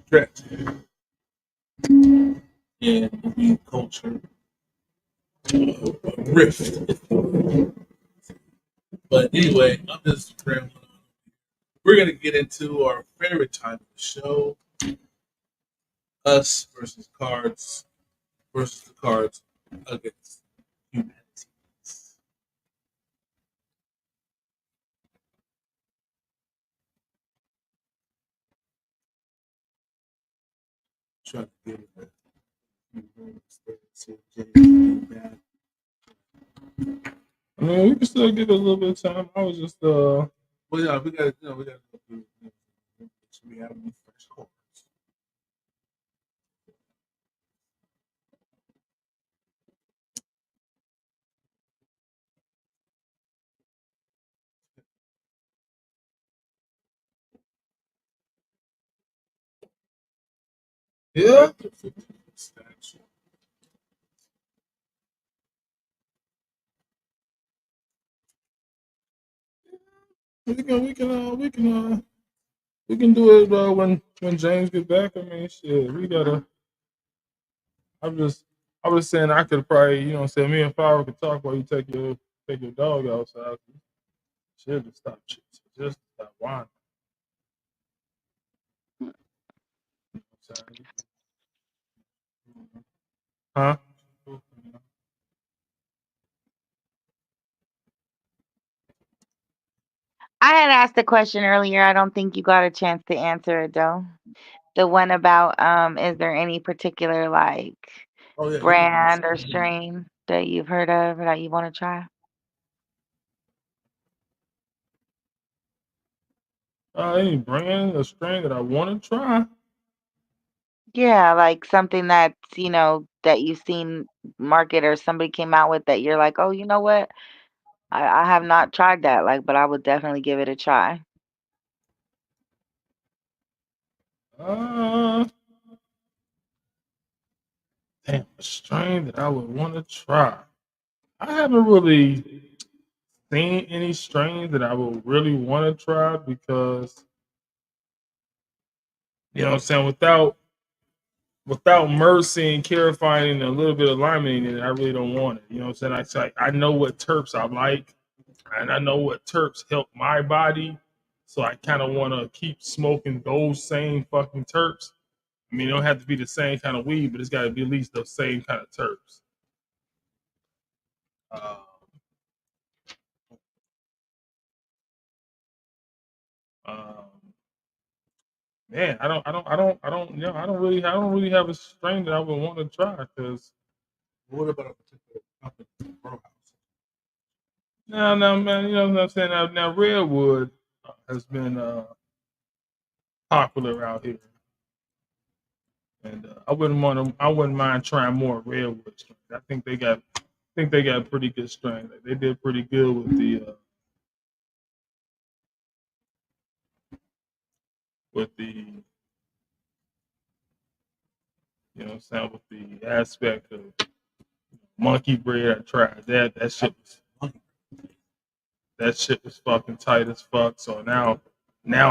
stretch in the weed culture, a rift. But anyway, I'm just rambling on. We're gonna get into our favorite time of the show: us versus cards versus the cards against humanity. Trying to get it a few moments there. See if James is back. I mean, we can still give it a little bit of time. I was just Well, yeah, we got to go through. We have any fresh cards. yeah. We can do it when James get back. I mean, shit, we gotta. I'm just I was saying I could probably say me and Flower could talk while you take your dog outside. Shit, just stop whining. Huh? I had asked a question earlier. I don't think you got a chance to answer it though. The one about is there any particular like Oh yeah, you can ask. brand or strain that you've heard of or that you want to try? Any brand or strain that I want to try? Yeah, like something that's, that you've seen market or somebody came out with that you're like, oh, you know what? I have not tried that, like, but I would definitely give it a try. Uh, damn, a strain that I would want to try. I haven't really seen any strains that I would really want to try because what I'm saying, without mercy and clarifying and a little bit of lime in it, I really don't want it. You know what I'm saying? It's like I know what terps I like and I know what terps help my body. So I kind of want to keep smoking those same fucking terps. I mean, it don't have to be the same kind of weed, but it's got to be at least the same kind of terps. Uh, um, man, I don't really have a strain that I would want to try because What about a particular company? Grow house. now, man, you know what I'm saying. Now Redwood has been popular out here, and I wouldn't mind trying more Redwood strains. I think they got pretty good strain. Like, they did pretty good with the what I'm saying, with the aspect of monkey bread. I tried that. That shit was fucking tight as fuck. So now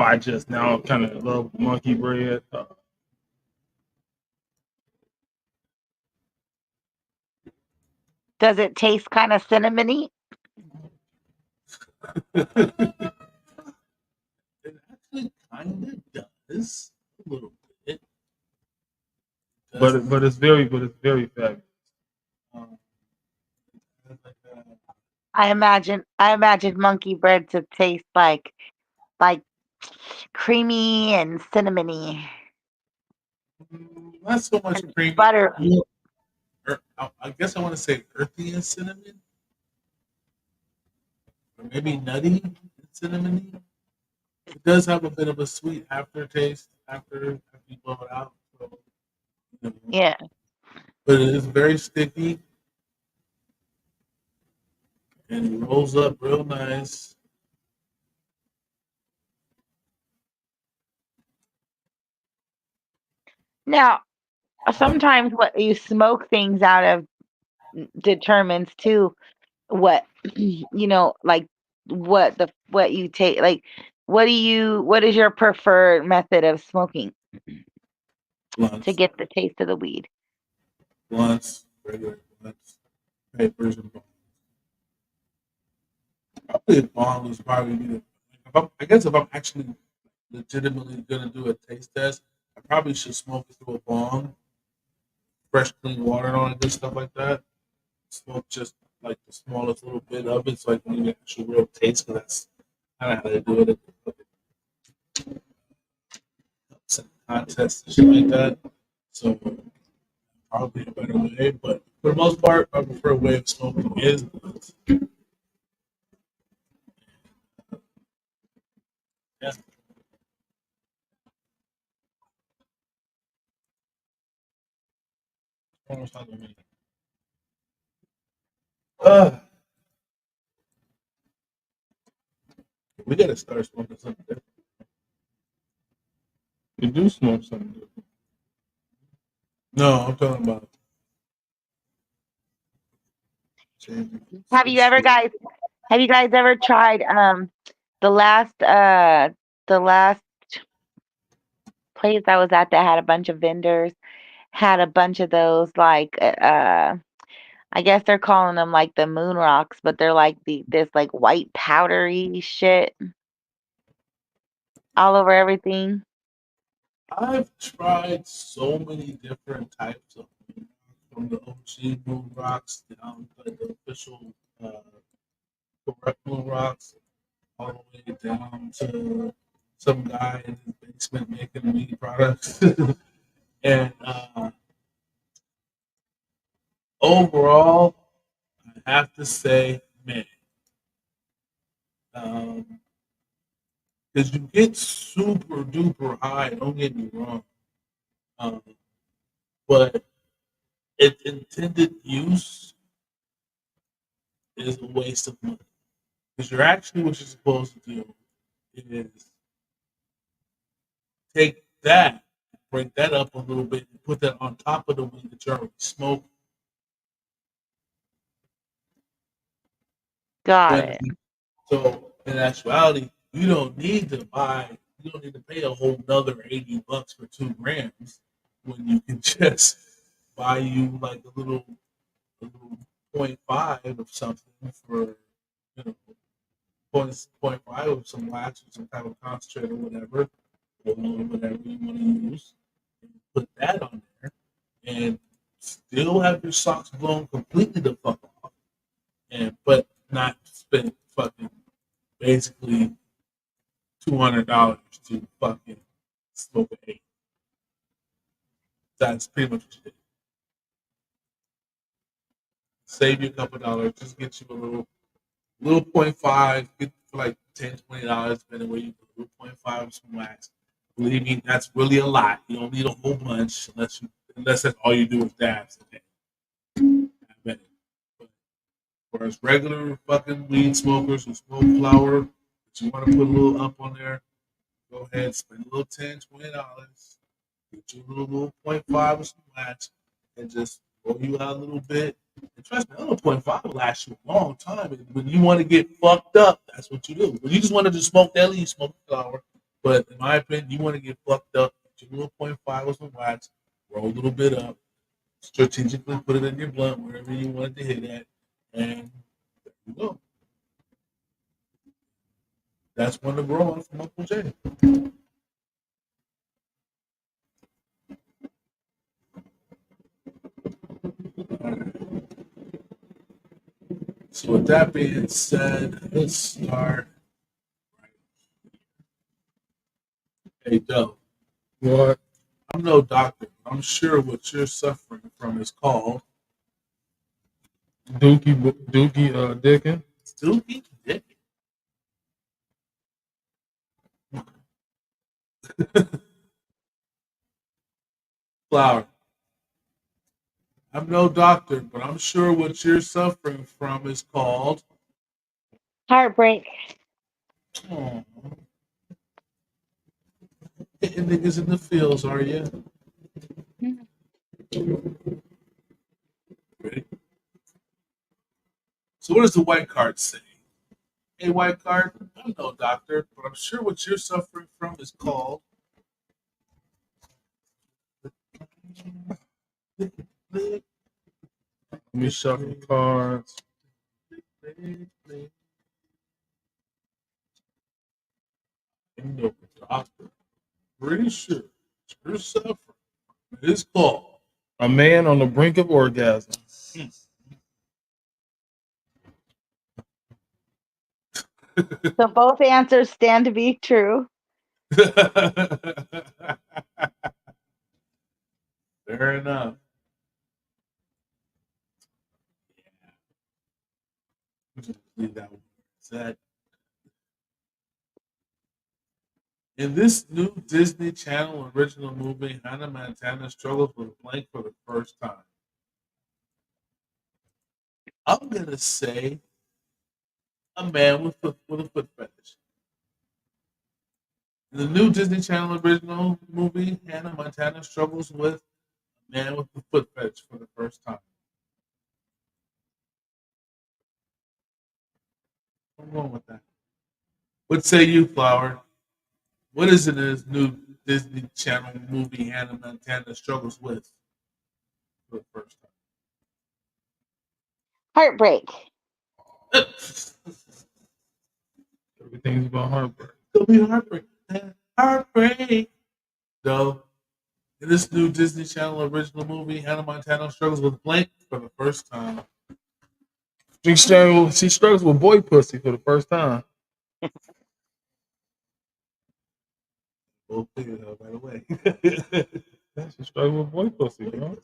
I'm kind of love monkey bread. Does it taste kind of cinnamony? It actually kind of does a little bit. But it's very fabulous. Um, like, I imagine monkey bread to taste like creamy and cinnamony not so much and creamy. butter. More, I guess I want to say earthy and cinnamon, or maybe nutty and cinnamony. It does have a bit of a sweet aftertaste after you blow it out. So, you know, Yeah. but it is very sticky and it rolls up real nice. Now, sometimes what you smoke things out of determines too what like what you take. Like, what is your preferred method of smoking to Blunts, get the taste of the weed? regular blunts, papers, and bongs. Probably a bong is probably be I guess if I'm actually legitimately gonna do a taste test, I probably should smoke it through a bong, fresh clean water and all that good stuff like that. Smoke just like the smallest little bit of it so I can get actual real taste, because that's kind of how they do it at the contests and shit like that. So probably a better way, but for the most part, my preferred way of smoking is blunts. Yeah. Almost like a minute. We gotta start smoking something different. You do smoke something different. No, I'm talking about changing. Have you ever guys have you guys ever tried the last uh the last place I was at that had a bunch of vendors, had a bunch of those like I guess they're calling them like the moon rocks, but they're like this like white powdery shit all over everything. I've tried so many different types of moon rocks, from the OG moon rocks down to the official uh, correct moon rocks, all the way down to some guy in his basement making weed products. And overall, I have to say, man, because you get super duper high. Don't get me wrong, um, but its intended use is a waste of money. Because you're actually what you're supposed to do is take that, break that up a little bit, and put that on top of the weed that you already smoked. Got When it. so in actuality, you don't need to pay a whole nother $80 for 2 grams when you can just buy you like a little point five of something for you know point five of some wax or some type of concentrate or whatever, or whatever you want to use. And put that on there and still have your socks blown completely the fuck off, and but not spend fucking basically $200 to fucking smoke an eight. That's pretty much what you did. Save you a couple dollars, just get you a little point five, get for like $10, $20, depending where you go. Little point five of some wax. Believe me, that's really a lot. You don't need a whole bunch unless that's all you do is dabs a day. But whereas regular fucking weed smokers who smoke flower, but you want to put a little up on there, go ahead, spend a little $10, $20, get you a little point five with some wax, and just roll you out a little bit. And trust me, a little point five will last you a long time. And when you want to get fucked up, that's what you do. When you just want to just smoke daily, you smoke flower. But in my opinion, you want to get fucked up, get your little point five with some wax, roll a little bit up, strategically put it in your blunt wherever you want it to hit at, and there you go. That's when to grow on from Uncle Jay. So with that being said, let's start. Hey, Doe. What? I'm no doctor, but I'm sure what you're suffering from is called Dookie Dickin. Dookie Dick. Flower. I'm no doctor, but I'm sure what you're suffering from is called. Heartbreak. Oh, hitting niggas in the fields, are you? So what does the white card say? Hey, white card, I'm no doctor, but I'm sure what you're suffering from is called. Let me shuffle cards. No, doctor, pretty sure you're suffering. It's called. A man on the brink of orgasm. So both answers stand to be true. Fair enough. Leave that one. That. In this new Disney Channel original movie, Hannah Montana struggles with a blank for the first time. I'm gonna say a man with a foot fetish. In the new Disney Channel original movie, Hannah Montana struggles with a man with a foot fetish for the first time. I'm going with that. What say you, Flower? What is it in this new Disney Channel movie Hannah Montana struggles with for the first Heartbreak. time? Everything's about heartbreak. It'll be heartbreak. Heartbreak. Though, in this new Disney Channel original movie, Hannah Montana struggles with blank for the first time. She struggles with boy pussy for the first time. We'll figure it out right away. She struggles with boy pussy, bro.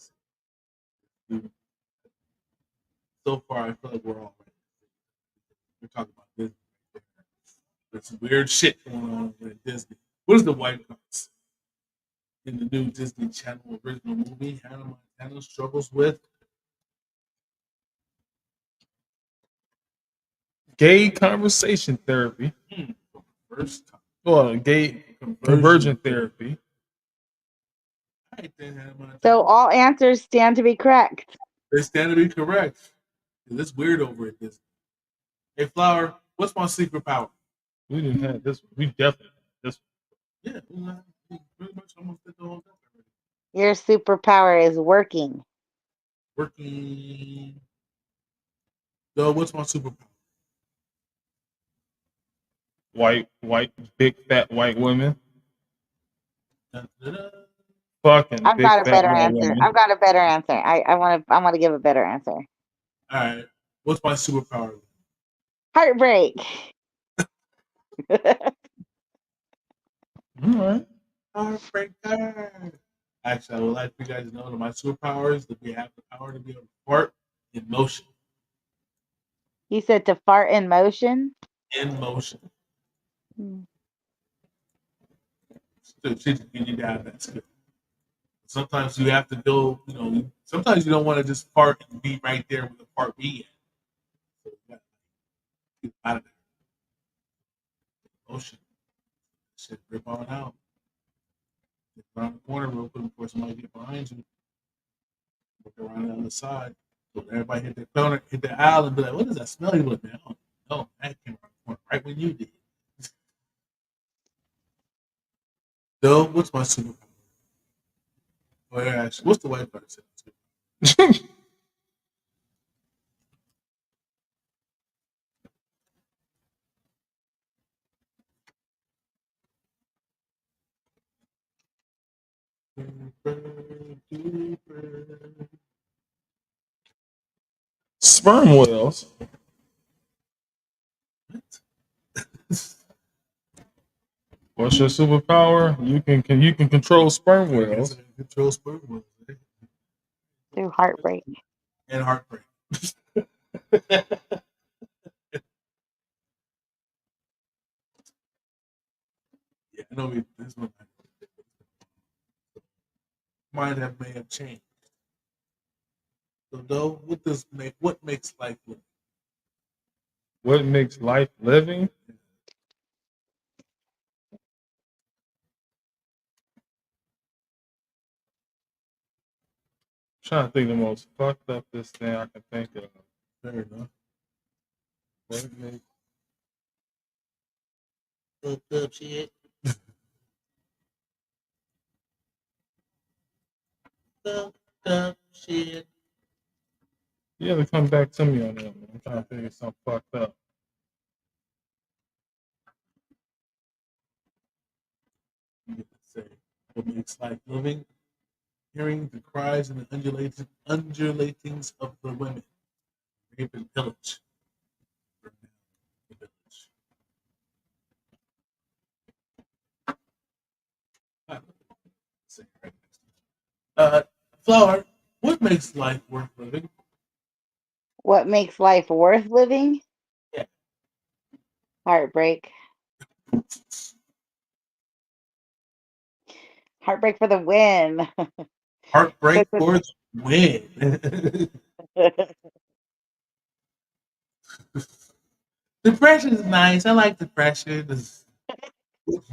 So far, I feel like we're all right. We're talking about Disney. There's some weird shit going on with Disney. What is the white cards? In the new Disney Channel original movie, Hannah Montana struggles with Gay conversation therapy. First time. Well, gay convergent therapy. All right, then, Hannah Montana. So all answers stand to be correct. They stand to be correct. It's weird over at Disney. Hey, Flower, what's my secret power? We didn't have this one. We definitely had this Yeah, we pretty much almost did the whole thing already. Your superpower is working. Working. So, what's my superpower? White, big fat white women. Da-da-da. Fucking I've big got a fat better white answer. women. I've got a better answer. I want to give a better answer. All right. What's my superpower? Heartbreak. All right. Heartbreaker. Actually, I would like for you guys to know that my superpower is that we have the power to be able to fart in motion. You said to fart in motion. In motion. Hmm. So, shit, you need to have that skill. Sometimes you have to go, sometimes you don't want to just fart and be right there with the fart be at. So you got to get out of there. Motion. Shit, rip on out. Get around the corner real quick before somebody get behind you. Look around the other side. So everybody hit the corner, hit the aisle, and be like, "What does that smell?" You look, man, I don't know. That came around the corner right when you did. So, what's my superpower? Oh, yeah, actually, what's the white part say? Sperm whales. What's your superpower? You can control sperm whales. Control sperm whales. Through heartbreak. And heartbreak. Yeah, I know this one may have changed. So, though, what makes life living? What makes life living? I'm trying to think of the most fucked up this thing I can think of. Fair enough. What makes Fucked up shit. Fucked up shit. You have to come back to me on that one. I'm trying to figure something fucked up. You get to say what makes life living, hearing the cries and the undulatings of the women, rape and pillage. Burn down the village. Say it right next to it. Flower, what makes life worth living? What makes life worth living? Yeah. Heartbreak. Heartbreak for the win. Heartbreak for the win. Depression is nice. I like depression.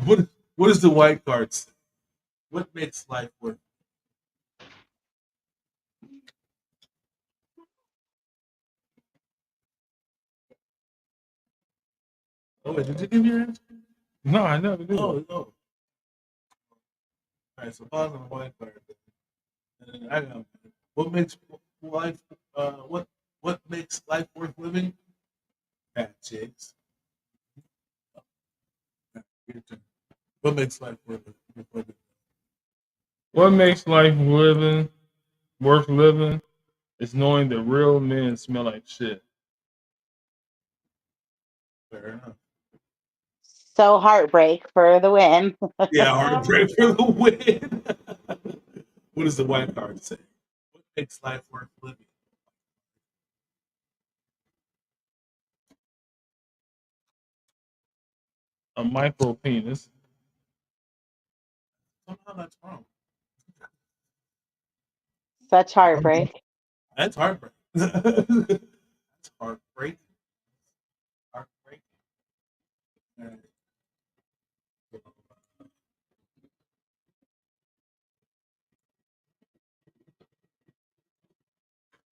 What, what is the white card say? What makes life worth? Oh, wait, did you give your answer? No, I never did. Oh, no. All right, so pause on the white card. And then I got what makes life what makes life worth living? Bad chicks. Your turn. What makes life worth living? What makes life worth living is knowing that real men smell like shit. Fair enough. So heartbreak for the win. Yeah, heartbreak for the win. What does the white card say? What makes life worth living? A micro penis. Somehow that's wrong. Such heartbreak. That's heartbreak. That's heartbreaking. Heartbreaking. All right.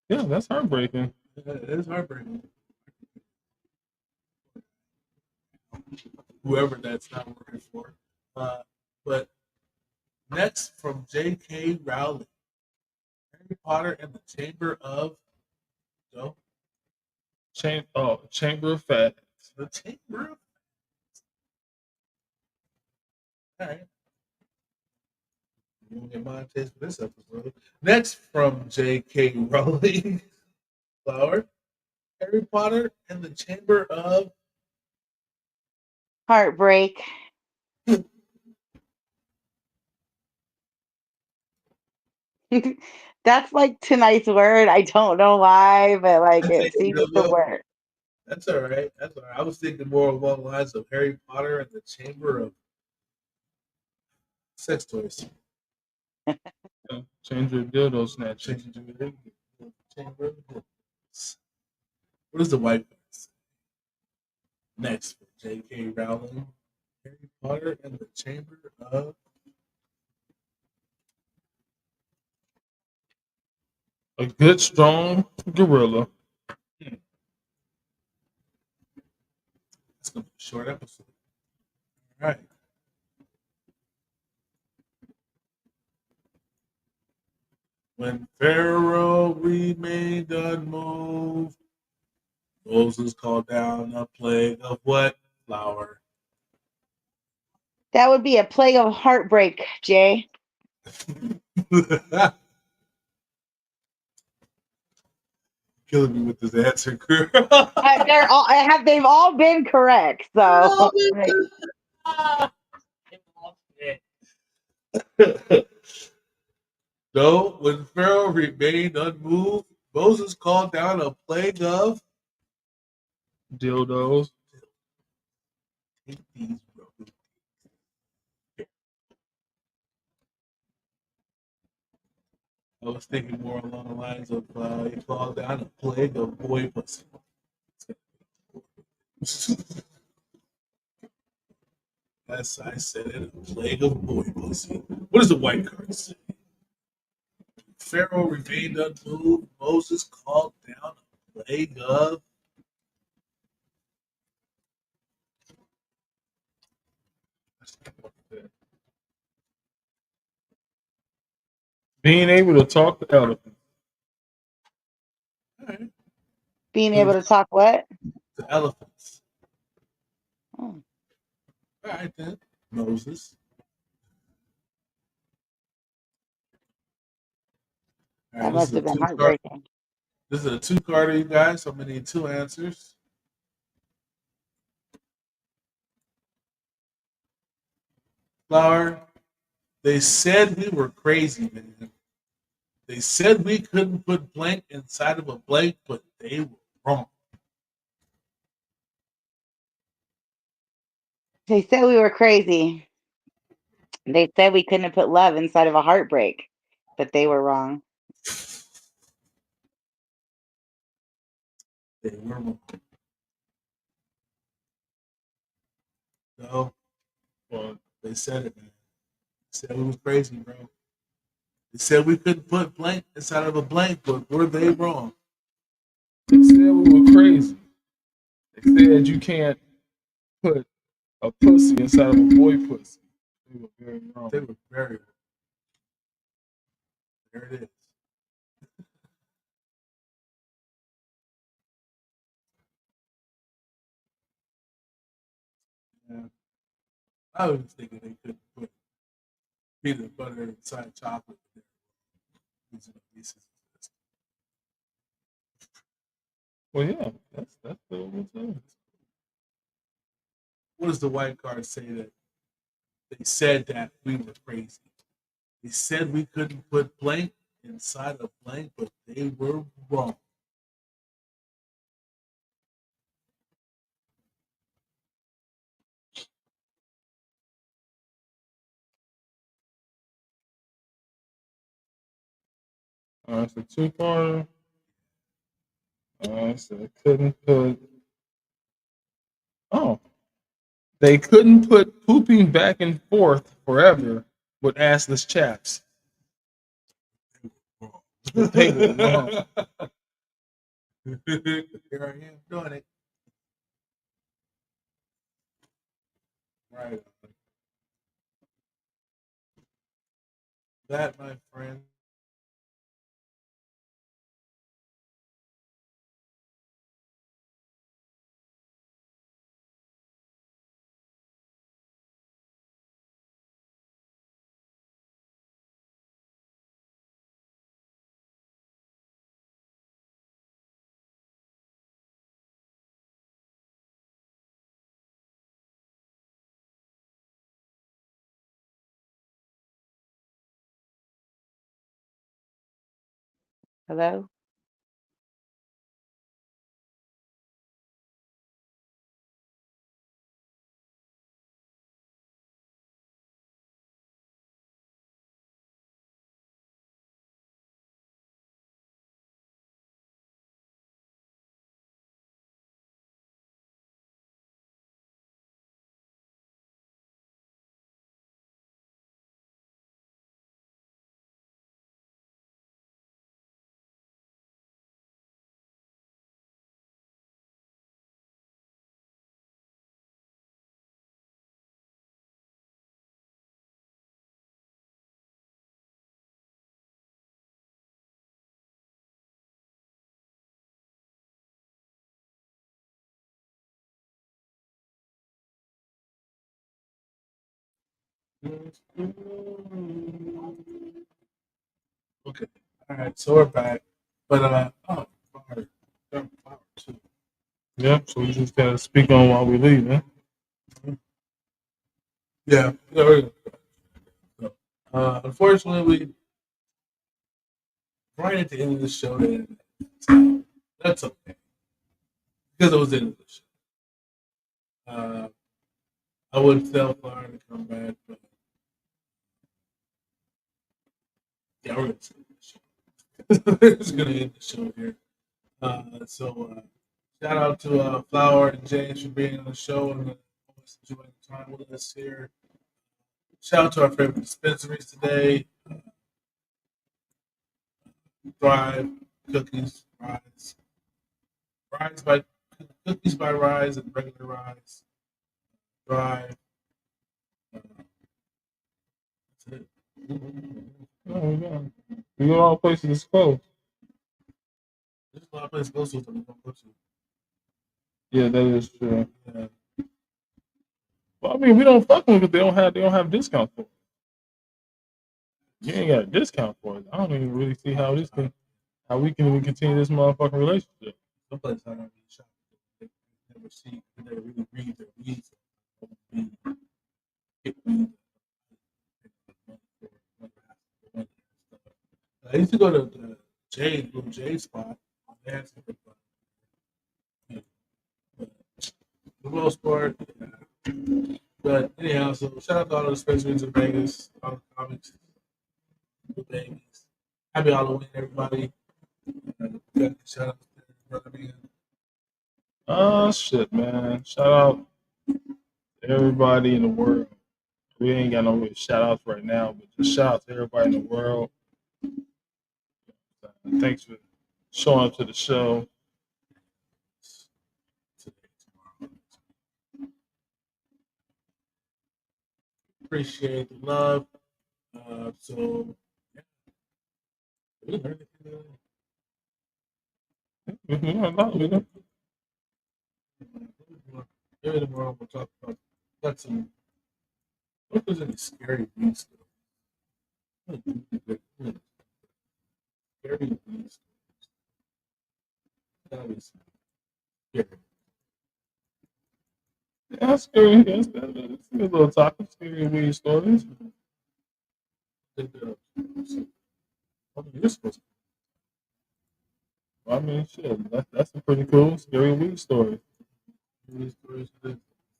Yeah, that's heartbreaking. It is heartbreaking. Whoever that's not working for. But next from J.K. Rowling, Harry Potter and the Chamber of Joe. Chamber of Fat. The Chamber of. All right. You won't get my taste for this episode. Next from J.K. Rowling, Flower, Harry Potter and the Chamber of. Heartbreak. That's like tonight's word. I don't know why, but like it seems You to know, work. that's all right. That's all right. I was thinking more along the lines of Harry Potter and the Chamber of Sex Toys. Chamber of dildo snatching. Chamber of Dildos. What is the white box? Next for J.K. Rowling, Harry Potter and the Chamber of. A good strong gorilla. It's gonna be a short episode. All right. When Pharaoh remained unmoved, Moses called down a plague of what flower? That would be a plague of heartbreak, Jay. Killing me with this answer, girl. They've all been correct. So No, when Pharaoh remained unmoved, Moses called down a plague of Dildos. Take these broken. I was thinking more along the lines of he called down a plague of boy pussy. Yes, I said it, a plague of boy pussy. What does the white card say? Pharaoh remained unmoved. Moses called down a plague of. Being able to talk to elephants. All right. Being able to talk what? The elephants. Oh. All right then. Moses. All right, That must have been heartbreaking. This is a two-carder, you guys. So I'm gonna need two answers. Flower. They said we were crazy, man. They said we couldn't put blank inside of a blank, but they were wrong. They said we were crazy. They said we couldn't put love inside of a heartbreak, but they were wrong. They were wrong. No, well, they said it, man. They said we was crazy, bro. They said we couldn't put blank inside of a blank, but were they wrong? They said we were crazy. They said you can't put a pussy inside of a boy pussy. They were very wrong. They were very wrong. There it is. Yeah. I was thinking they couldn't put peanut butter inside chocolate. Well, yeah, that's the one thing. What does the white card say that they said that we were crazy? They said we couldn't put blank inside a blank, but they were wrong. So two-parter. So they couldn't put. Oh, they couldn't put pooping back and forth forever with assless chaps. They were wrong. Here I am doing it. Right. That, my friend. Hello? Okay. All right. So we're back. But flower too. Yeah, so we just gotta speak on while we leave, man. Yeah. We're good. Unfortunately, we right at the end of the show. That's okay because it was the end of the show. I would tell Flower to come back, but yeah, we're just gonna end the show here. Shout out to Flower and James for being on the show and always enjoying the time with us here. Shout out to our favorite dispensaries today. Thrive, Cookies, Rise by Cookies by Rise and regular Rise. Thrive. That's it. Oh, yeah. We go all places that's close. There's a lot of places to go to that we don't go to. Yeah, that is true. Yeah. Well, I mean, we don't fuck with them because they don't have discount for it. You ain't got a discount for it. I don't even really see how we can even continue this motherfucking relationship. Some places I don't really shop. They never see, they never really read their weeds. I used to go to the Blue Jay spot. For the most part, yeah. But anyhow, so shout out to all the dispensaries in Vegas, all the comics, the babies. Happy Halloween, everybody. Shout out to everybody. Oh shit, man! Shout out to everybody in the world. We ain't got no shout outs right now, but just shout out to everybody in the world. Thanks for showing up to the show. Appreciate the love. So, yeah. Maybe tomorrow we'll talk about what was any scary weed stuff. Scary weed stuff. That was scary. Yeah, that's scary. That's a little topic. Scary weed stories. I mean, shit. That's a pretty cool scary weed story.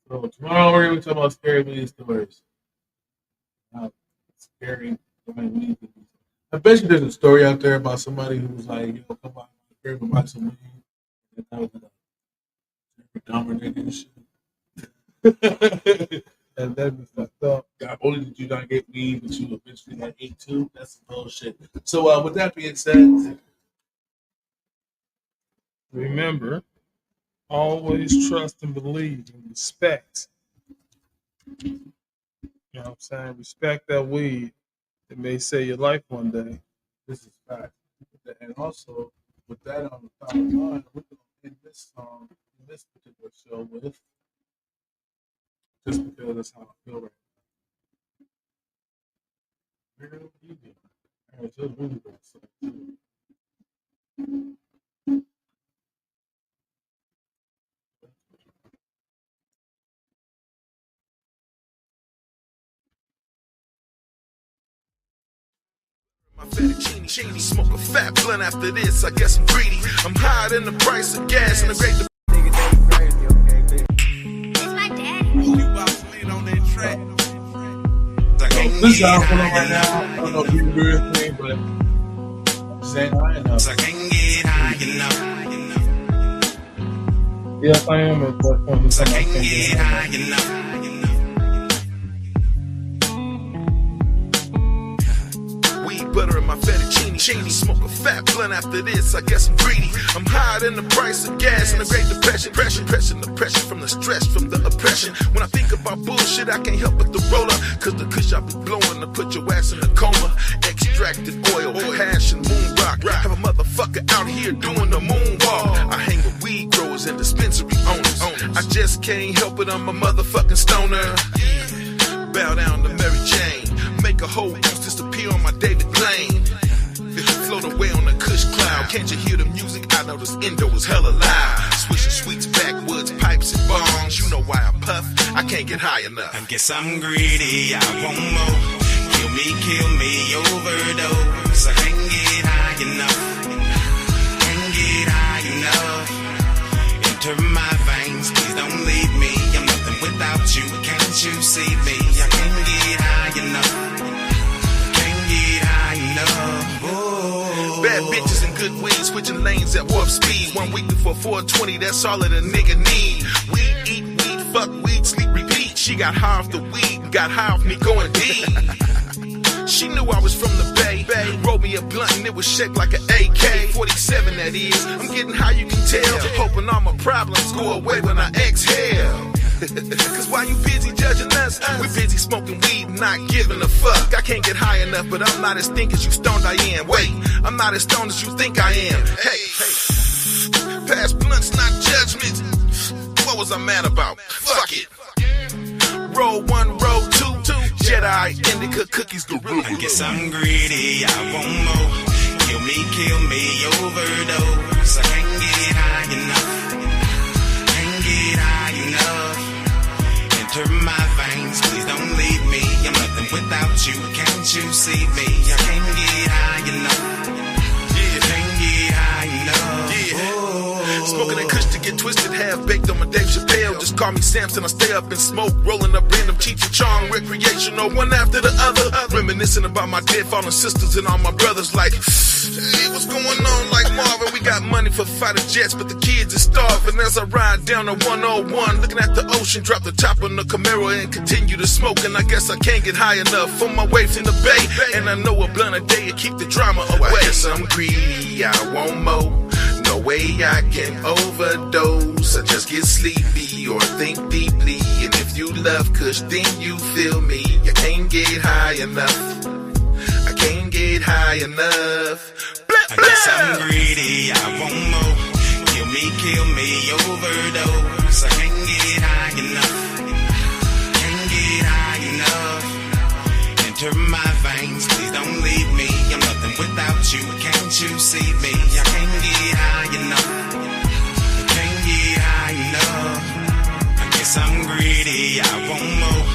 So tomorrow we're going to talk about scary weed stories. Scary weed. I bet you there's a story out there about somebody who was like, come by my crib and buy some weed. And that was a dumber nigga and shit. And then we fucked up. Not only did you not get weed, but you eventually got ate too. That's some bullshit. So with that being said, remember, always trust and believe and respect. You know what I'm saying? Respect that weed. It may save your life one day. This is fact. And also, with that on the top of mind, we're going to end this song in this particular show with, just because that's how I feel right now. Where do you do? It's just really good stuff, too. My fettuccine, smoke a fat blunt after this. I guess I'm greedy. I'm higher than the price of gas and the great. It's my daddy. You about to lean on that track. This is out going on right now. I don't know if you agree with me, but this ain't high enough. I can't get high enough. Yes, I am at that point in time. I can't get high enough. Butter in my fettuccine, smoke a fat blunt after this. I guess I'm greedy. I'm higher than the price of gas and the Great Depression. The pressure from the stress, from the oppression. When I think about bullshit, I can't help but to roll up. Cause the kush I be blowing to put your ass in a coma. Extracted oil, hash and moon rock. Have a motherfucker out here doing the moonwalk. I hang with weed growers and dispensary owners. I just can't help it, I'm a motherfucking stoner. Bow down to Mary Jane. Make a whole goose disappear on my David Blaine. Float away on a kush cloud. Can't you hear the music? I know this endo is hella loud. Swishing sweets, backwoods, pipes and bongs. You know why I puff? I can't get high enough. I guess I'm greedy, I want more. Kill me, overdose. I can't get high enough. Can't get high enough. Enter my veins, please don't leave me. I'm nothing without you. Can't you see me? I can't get high enough. Bad bitches and good weed, switching lanes at warp speed. 1 week before 420, that's all that a nigga need. Weed, eat, weed, fuck, weed, sleep, repeat. She got high off the weed and got high off me going deep. She knew I was from the Bay. Rolled me a blunt and it was shaped like an AK-47, that is. I'm getting high, you can tell. Hoping all my problems go away when I exhale. Cause while you busy judging us, we're busy smoking weed, not giving a fuck. I can't get high enough, but I'm not as thin as you stoned I am. Wait, I'm not as stoned as you think I am. Hey, pass blunts, not judgment. What was I mad about? Fuck it. Roll one, roll two. Jedi, indica, cookies, gorilla. I guess I'm greedy, I want more. Kill me, overdose. I can't get high enough. Can't get high enough. Enter my veins, please don't leave me. I'm nothing without you, can't you see me? I can't get high enough. Yeah, can't get high enough. Yeah. Smoking that kush to get twisted, half baked on my Dave Chappelle. Just call me Samson, I stay up and smoke, rolling up random Cheech and Chong, recreational, one after the other. Reminiscing about my dead fallen sisters and all my brothers like, hey, what's going on? Like Marvin, we got money for fighter jets, but the kids are starving. As I ride down the 101, looking at the ocean, drop the top on the Camaro and continue to smoke. And I guess I can't get high enough for my waves in the bay. And I know a blunt a day to keep the drama away. I guess I'm greedy, I want more. No way I can overdose. I just get sleepy or think deeply. And if you love kush, then you feel me. I can't get high enough. I can't get high enough. I guess I'm greedy, I want more. Kill me, overdose. I can't get high enough. Can't get high enough. Enter my veins, please don't leave me. I'm nothing without you, can't you see me? I can't get high enough. Can't get high enough. I guess I'm greedy, I want more.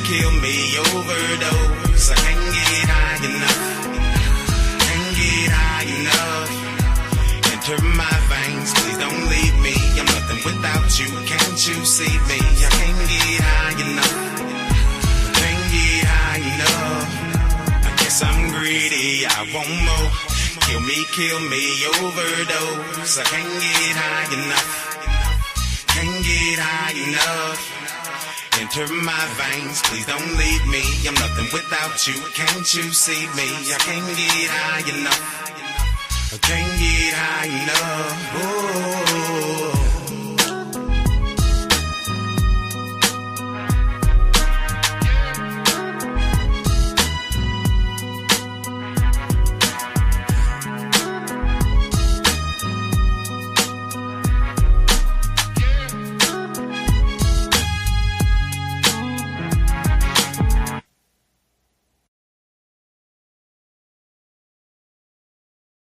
Kill me, overdose. I can't get high enough. Can't get high enough. Enter my veins, please don't leave me. I'm nothing without you, can't you see me? I can't get high enough. Can't get high enough. I guess I'm greedy, I want more. Kill me, overdose. I can't get high enough. Can't get high enough. Enter my veins, please don't leave me. I'm nothing without you, can't you see me? I can't get high enough. I can't get high enough. Oh.